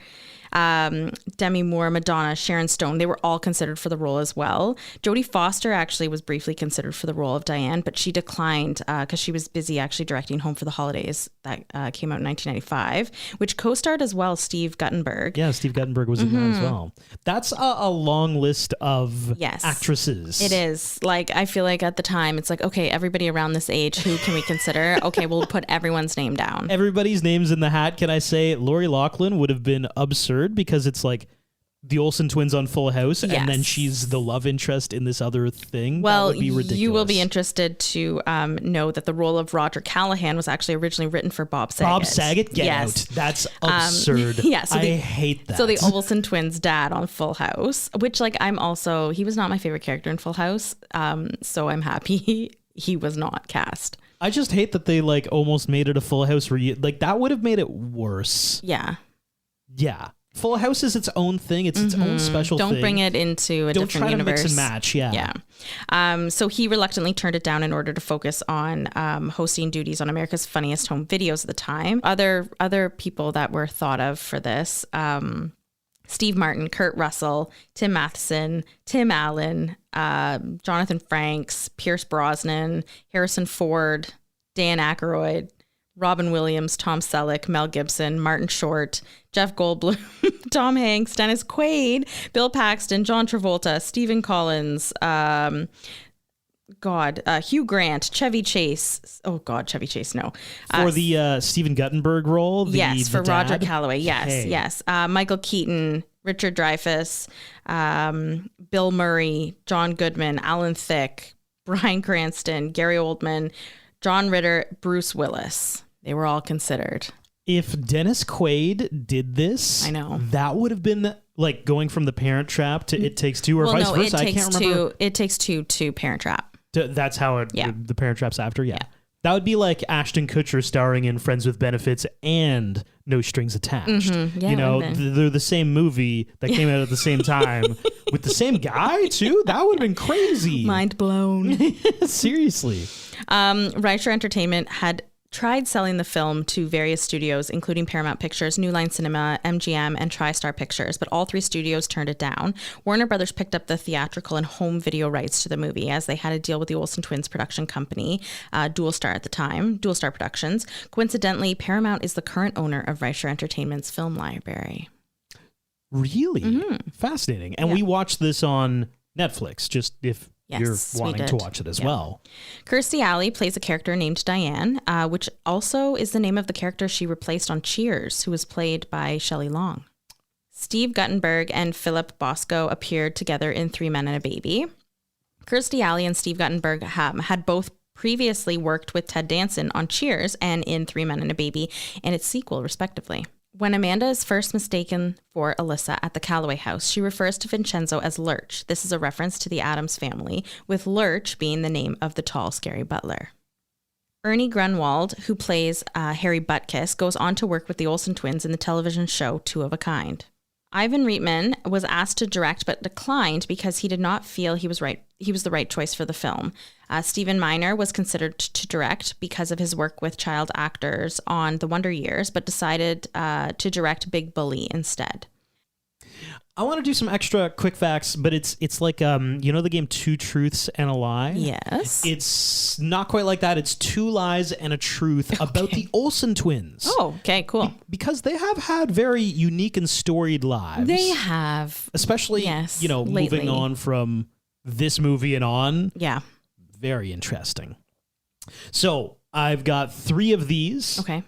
Demi Moore, Madonna, Sharon Stone. They were all considered for the role as well. Jodie Foster actually was briefly considered for the role of Diane, but she declined because she was busy actually directing Home for the Holidays that came out in 1995, which co-starred as well Steve Guttenberg. Yeah, Steve Guttenberg was in that as well. That's a long list of actresses. It is. Like, I feel like at the time, it's like, okay, everybody around this age, who can we consider? Okay, we'll put everyone's name down. Everybody's name's in the hat. Can I say Lori Loughlin would have been absurd because it's like the Olsen twins on Full House, and then she's the love interest in this other thing. Well, that would be ridiculous. You will be interested to know that the role of Roger Callahan was actually originally written for Bob Saget. Bob Saget? Get out. That's absurd. So I hate that. So the Olsen twins' dad on Full House, which he was not my favorite character in Full House, so I'm happy he was not cast. I just hate that they like almost made it a Full House reunion. Like that would have made it worse. Yeah. Yeah. Full House is its own thing. It's its own special thing. Don't bring it into a Don't different try universe. to mix and match. Yeah. Yeah. So he reluctantly turned it down in order to focus on hosting duties on America's Funniest Home Videos at the time. Other people that were thought of for this, Steve Martin, Kurt Russell, Tim Matheson, Tim Allen, Jonathan Frakes, Pierce Brosnan, Harrison Ford, Dan Aykroyd, Robin Williams, Tom Selleck, Mel Gibson, Martin Short, Jeff Goldblum, Tom Hanks, Dennis Quaid, Bill Paxton, John Travolta, Stephen Collins, Hugh Grant, Chevy Chase. Oh God, Chevy Chase, no. For the Stephen Guttenberg role? For dad? Roger Calloway, yes, Hey. yes. Michael Keaton, Richard Dreyfuss, Bill Murray, John Goodman, Alan Thicke, Bryan Cranston, Gary Oldman, John Ritter, Bruce Willis. They were all considered. If Dennis Quaid did this, I know, that would have been like going from The Parent Trap to It Takes Two, or vice versa. I can't remember. It Takes Two to Parent Trap. That's how the Parent Trap's after. Yeah. That would be like Ashton Kutcher starring in Friends with Benefits and No Strings Attached. Yeah, you know, they're the same movie that came out at the same time with the same guy too. That would have been crazy. Mind blown. Seriously. Reicher Entertainment had tried selling the film to various studios, including Paramount Pictures, New Line Cinema, MGM, and TriStar Pictures, but all three studios turned it down. Warner Brothers picked up the theatrical and home video rights to the movie, as they had a deal with the Olsen twins production company, Dual Star at the time, Dual Star Productions. Coincidentally, Paramount is the current owner of Reicher Entertainment's film library. Really? Fascinating. And we watched this on Netflix, just if you're wanting to watch it as well. Kirstie Alley plays a character named Diane, which also is the name of the character she replaced on Cheers, who was played by Shelley Long. Steve Guttenberg and Philip Bosco appeared together in Three Men and a Baby. Kirstie Alley and Steve Guttenberg had both previously worked with Ted Danson on Cheers and in Three Men and a Baby and its sequel, respectively. When Amanda is first mistaken for Alyssa at the Calloway house, she refers to Vincenzo as Lurch. This is a reference to the Addams Family, with Lurch being the name of the tall, scary butler. Ernie Grunwald, who plays Harry Butkus, goes on to work with the Olsen twins in the television show Two of a Kind. Ivan Reitman was asked to direct but declined because he did not feel he was the right choice for the film. Stephen Miner was considered to direct because of his work with child actors on The Wonder Years, but decided to direct Big Bully instead. I want to do some extra quick facts, but it's like you know the game Two Truths and a Lie? Yes. It's not quite like that. It's two lies and a truth about the Olsen twins. Oh, okay, cool. Because they have had very unique and storied lives. They have. Especially, lately. Moving on from this movie and on. Yeah. Very interesting. So I've got 3 of these. Okay.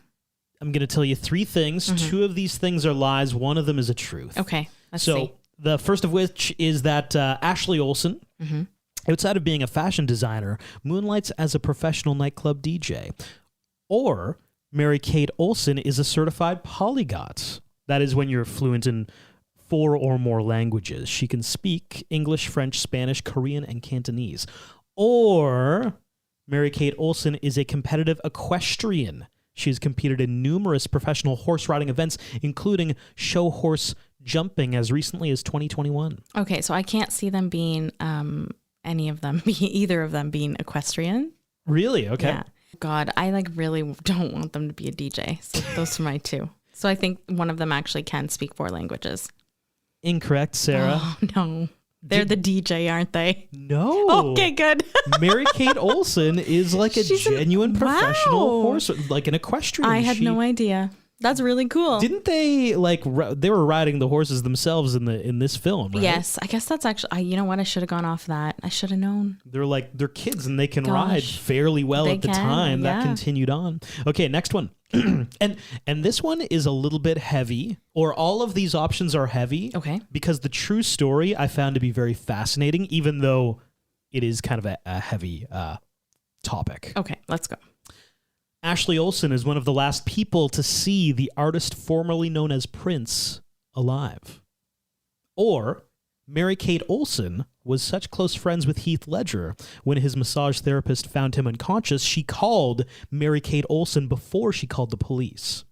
I'm going to tell you 3 things. 2 of these things are lies. 1 of them is a truth. Okay. Let's see. The first of which is that Ashley Olsen, outside of being a fashion designer, moonlights as a professional nightclub DJ. Or Mary-Kate Olsen is a certified polyglot. That is when you're fluent in 4 or more languages. She can speak English, French, Spanish, Korean, and Cantonese. Or Mary-Kate Olsen is a competitive equestrian. She has competed in numerous professional horse riding events, including show horse jumping as recently as 2021. Okay, so I can't see them being either of them being equestrian. Really? Okay. Yeah. God, I really don't want them to be a DJ. So those are my 2. So I think one of them actually can speak 4 languages. Incorrect, Sarah. Oh, no. They're the DJ, aren't they? No. Okay, good. Mary-Kate Olsen is like a genuine professional wow. horse, like an equestrian. I had no idea. That's really cool. Didn't they they were riding the horses themselves in this film, right? Yes, I guess that's actually, you know what? I should have gone off that. I should have known. They're kids and they can ride fairly well They at the can, time. yeah. That continued on. Okay, next one. and this one is a little bit heavy, or all of these options are heavy. Okay. Because the true story I found to be very fascinating, even though it is kind of a heavy topic. Okay, let's go. Ashley Olsen is one of the last people to see the artist formerly known as Prince alive. Or Mary-Kate Olsen was such close friends with Heath Ledger, when his massage therapist found him unconscious, she called Mary-Kate Olsen before she called the police.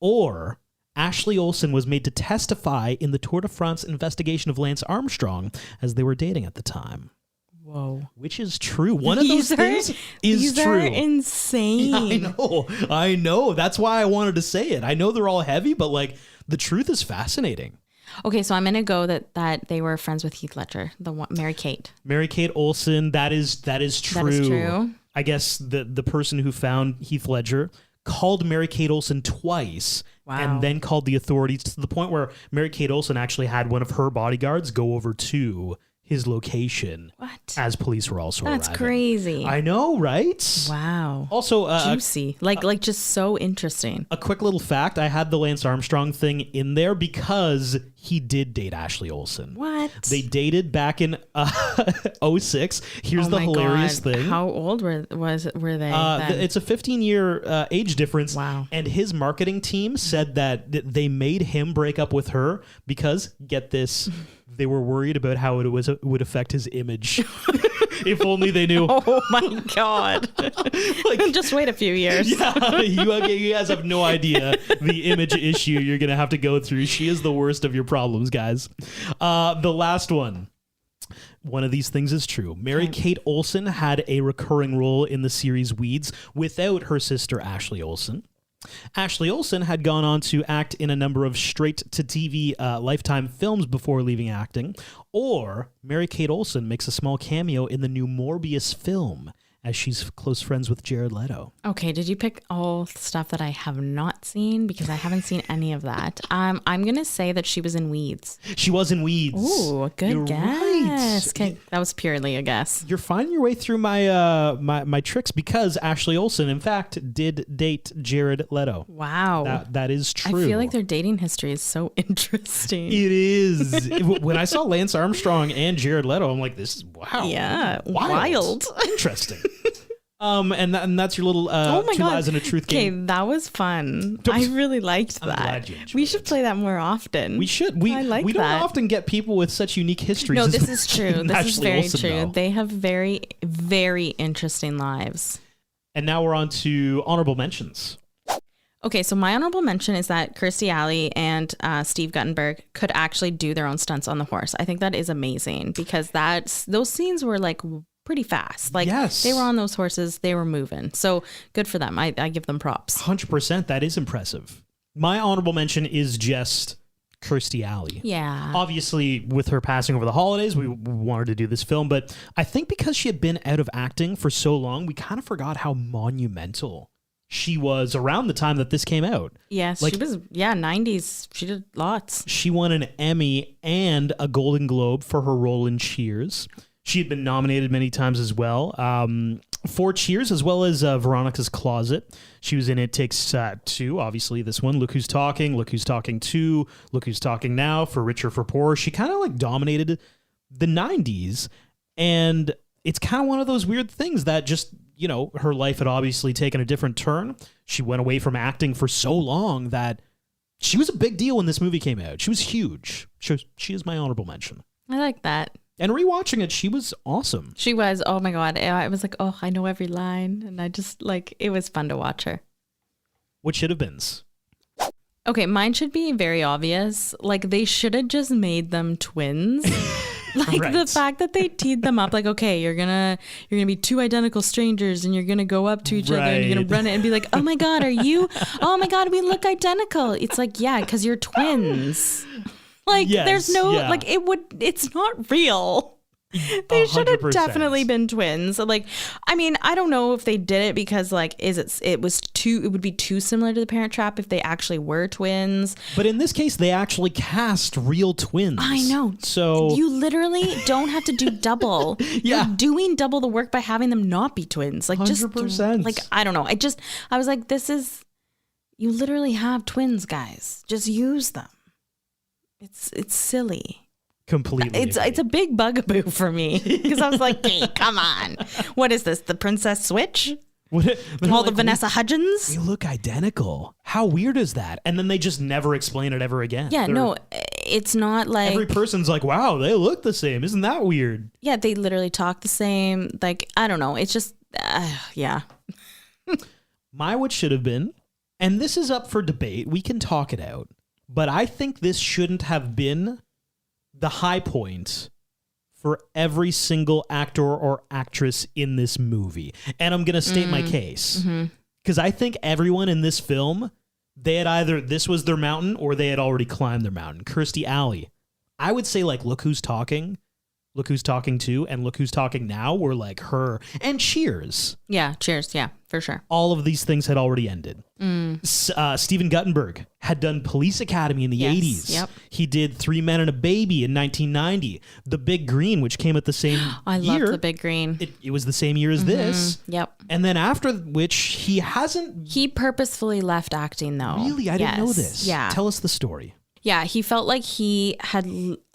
Or Ashley Olsen was made to testify in the Tour de France investigation of Lance Armstrong as they were dating at the time. Whoa. Which is true. One of those things is these true. Are insane. I know. That's why I wanted to say it. I know they're all heavy, but the truth is fascinating. Okay, so I'm going to go that they were friends with Heath Ledger, the one, Mary-Kate. Mary-Kate Olsen, that is true. That is true. I guess the person who found Heath Ledger called Mary-Kate Olsen twice and then called the authorities to the point where Mary-Kate Olsen actually had one of her bodyguards go over to his location. What? As police were also That's arriving. crazy. I know, right? Wow. Also, juicy. Like just so interesting. a quick little fact, I had the Lance Armstrong thing in there because he did date Ashley Olsen. What? They dated back in 2006. Here's the hilarious thing. How old were they then? It's a 15-year age difference. Wow. And his marketing team said that they made him break up with her because, get this, they were worried about how it would affect his image. If only they knew. Oh my God. Just wait a few years. Yeah, you guys have no idea the image issue you're going to have to go through. She is the worst of your problems, guys. The last one. One of these things is true. Mary-Kate Olsen had a recurring role in the series Weeds without her sister Ashley Olsen. Ashley Olsen had gone on to act in a number of straight-to-TV Lifetime films before leaving acting. Or Mary-Kate Olsen makes a small cameo in the new Morbius film, as she's close friends with Jared Leto. Okay, did you pick all stuff that I have not seen? Because I haven't seen any of that. I'm going to say that she was in Weeds. She was in Weeds. Ooh, good You're guess. right. Okay, that was purely a guess. You're finding your way through my my tricks because Ashley Olsen, in fact, did date Jared Leto. Wow. That is true. I feel like their dating history is so interesting. It is. When I saw Lance Armstrong and Jared Leto, I'm like, this is wow. Yeah, wild. Interesting. And that's your little Oh my two God. lies and a truth Okay, game. that was fun. I really liked that. glad you enjoyed We should play that more often. We should. We I like we don't that. often get people with such unique histories. No, as this is true. This is Ashley very Olsen, true. though. They have very, very interesting lives. And now we're on to honorable mentions. Okay, so my honorable mention is that Kirstie Alley and Steve Guttenberg could actually do their own stunts on the horse. I think that is amazing because those scenes were pretty fast. Yes. They were on those horses, they were moving. So good for them. I give them props. 100%. That is impressive. My honorable mention is just Kirstie Alley. Yeah. Obviously, with her passing over the holidays, we wanted to do this film, but I think because she had been out of acting for so long, we kind of forgot how monumental she was around the time that this came out. Yes, she was, 90s. She did lots. She won an Emmy and a Golden Globe for her role in Cheers. She had been nominated many times as well for Cheers, as well as Veronica's Closet. She was in It Takes Two, obviously this one. Look Who's Talking, Look Who's Talking 2, Look Who's Talking Now, For Richer, For Poorer. She kind of like dominated the 90s, and it's kind of one of those weird things that just, you know, her life had obviously taken a different turn. She went away from acting for so long that she was a big deal when this movie came out. She was huge. She is my honorable mention. I like that. And rewatching it, she was awesome. She was. Oh my God. I was like, oh, I know every line. And I just like, it was fun to watch her. What should have been? Okay, mine should be very obvious. Like, they should have just made them twins. Like Right. the fact that they teed them up, like, okay, you're gonna be two identical strangers, and you're gonna go up to each other, and you're gonna Right. run it and be like, oh my God, are you? Oh my God, we look identical. It's like, yeah, because you're twins. Like, Yes, there's no yeah. like it's not real. They should have 100%. definitely been twins. Like, I mean, I don't know if they did it because like it would be too similar to The Parent Trap if they actually were twins. But in this case, they actually cast real twins. I know. So You literally don't have to do double. Yeah. You're doing double the work by having them not be twins. Like 100%. like I don't know. I was like, you literally have twins, guys. Just use them. It's silly. completely. It's a big bugaboo for me because I was like, hey, come on. What is this? The Princess Switch? All the Vanessa Hudgens? We look identical. How weird is that? And then they just never explain it ever again. Yeah, no, it's not like Every person's like, wow, they look the same. Isn't that weird? yeah, they literally talk the same. Like, I don't know. It's just yeah. My what should have been, and this is up for debate. We can talk it out. But I think this shouldn't have been the high point for every single actor or actress in this movie. And I'm going to state my case. Because I think everyone in this film, they had either, this was their mountain or they had already climbed their mountain. Kirstie Alley. I would say like Look Who's Talking, Look Who's Talking 2, and Look Who's Talking Now were like her. And Cheers. Yeah, cheers. Yeah, for sure. All of these things had already ended. Steven Guttenberg had done Police Academy in the Yes, 80s. yep. He did Three Men and a Baby in 1990. The Big Green, which came at the same I year. love The Big Green. It was the same year as this. Yep. And then after which he hasn't He purposefully left acting though. really, I didn't know Yes. this. Yeah. Tell us the story. Yeah, he felt like he had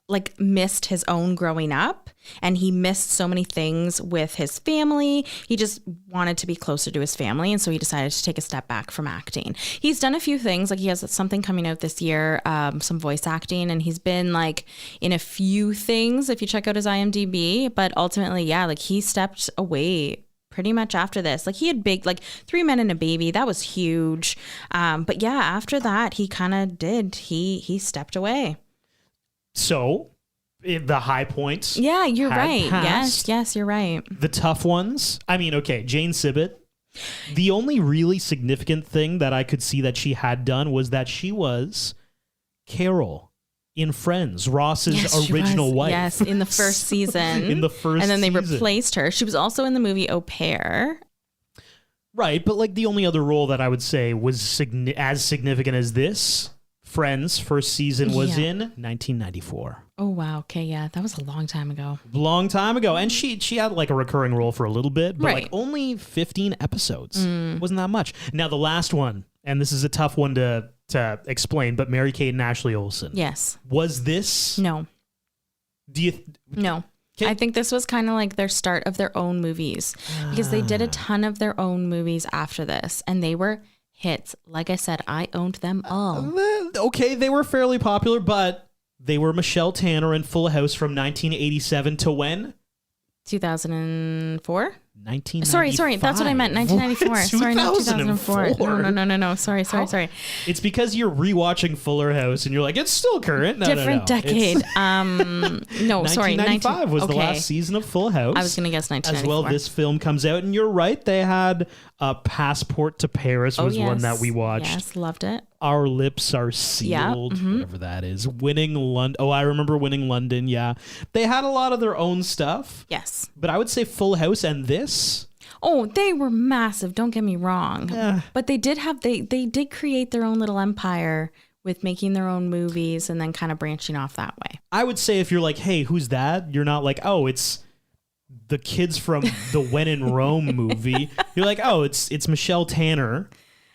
like missed his own growing up and he missed so many things with his family. He just wanted to be closer to his family. And so he decided to take a step back from acting. He's done a few things. Like he has something coming out this year, some voice acting, and he's been like in a few things if you check out his IMDb. But ultimately, yeah, like he stepped away pretty much after this. Like he had big, like Three Men and a Baby, that was huge. But yeah, after that, he kind of did. He stepped away. So, the high points. Yeah, you're had right. passed. Yes, you're right. The tough ones. I mean, okay, Jane Sibbett. The only really significant thing that I could see that she had done was that she was Carol in Friends, Ross's Yes, she original was. wife. Yes, in the first season. In the first And then they season. replaced her. She was also in the movie Au Pair. Right, but like the only other role that I would say was as significant as this, Friends, first season was Yeah. in 1994. Oh, wow. Okay, yeah. That was a long time ago. Long time ago. And she had like a recurring role for a little bit, but like Right. only 15 episodes. Wasn't that much. Now the last one, and this is a tough one to explain, but Mary-Kate and Ashley Olsen. Yes. Was this No. do you No. Okay. I think this was kind of like their start of their own movies because they did a ton of their own movies after this and they were hits. Like I said, I owned them all. okay, they were fairly popular, but they were Michelle Tanner in Full House from 1987 to when? 2004? 1995. Sorry. That's what I meant. 1994. Sorry, not 2004. 2004. No. Sorry. It's because you're rewatching Fuller House and you're like, it's still current. No, Different no. It's decade. No, sorry. 1995 was the okay. last season of Full House. I was going to guess 1994. As well, this film comes out, and you're right. They had Passport to Paris was one that we watched. Yes, loved it. Our Lips Are Sealed, whatever that is. Winning London. Oh, I remember Winning London. Yeah, they had a lot of their own stuff. Yes. But I would say Full House and this. Oh, they were massive. Don't get me wrong. But they did have they did create their own little empire with making their own movies and then kind of branching off that way. I would say if you're like, hey, who's that? You're not like, oh, it's the kids from the When in Rome movie. You're like, oh, it's Michelle Tanner.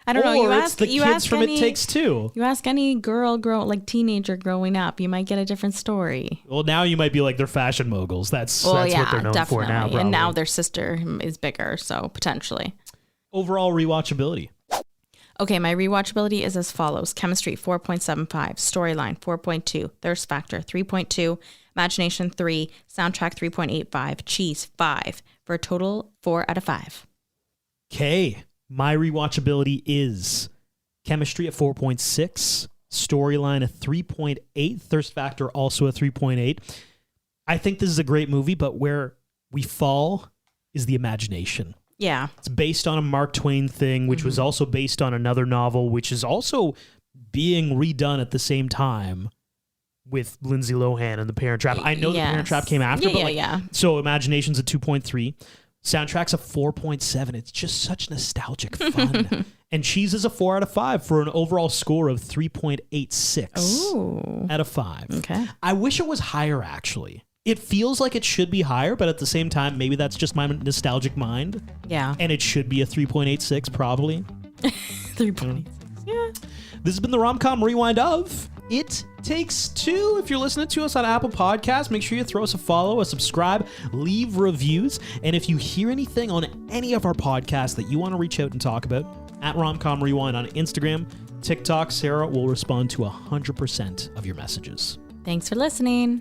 I don't know. Or You it's ask the you kids ask from any, It Takes Two. You ask any teenager growing up, you might get a different story. Well, now you might be like they're fashion moguls. That's Well, what yeah, they're known definitely. for now. Probably. And now their sister is bigger, so potentially. Overall rewatchability. Okay, my rewatchability is as follows. Chemistry, 4.75. Storyline, 4.2. Thirst Factor, 3.2. Imagination, 3. Soundtrack, 3.85. Cheese, 5. For a total, 4 out of 5. Okay, my rewatchability is Chemistry at 4.6. Storyline at 3.8. Thirst Factor also at 3.8. I think this is a great movie, but where we fall is the imagination. Yeah. It's based on a Mark Twain thing, which was also based on another novel, which is also being redone at the same time with Lindsay Lohan and The Parent Trap. I know The Parent Trap came after, Yeah, so Imagination's a 2.3. Soundtrack's a 4.7. It's just such nostalgic fun. And Cheese is a 4 out of 5 for an overall score of 3.86 Ooh. out of 5. Okay. I wish it was higher, actually. It feels like it should be higher, but at the same time, maybe that's just my nostalgic mind. Yeah. And it should be a 3.86, probably. 3.86. Yeah. This has been the Rom-Com Rewind of It Takes Two. If you're listening to us on Apple Podcasts, make sure you throw us a follow, a subscribe, leave reviews. And if you hear anything on any of our podcasts that you want to reach out and talk about, at Rom-Com Rewind on Instagram, TikTok, Sarah will respond to 100% of your messages. Thanks for listening.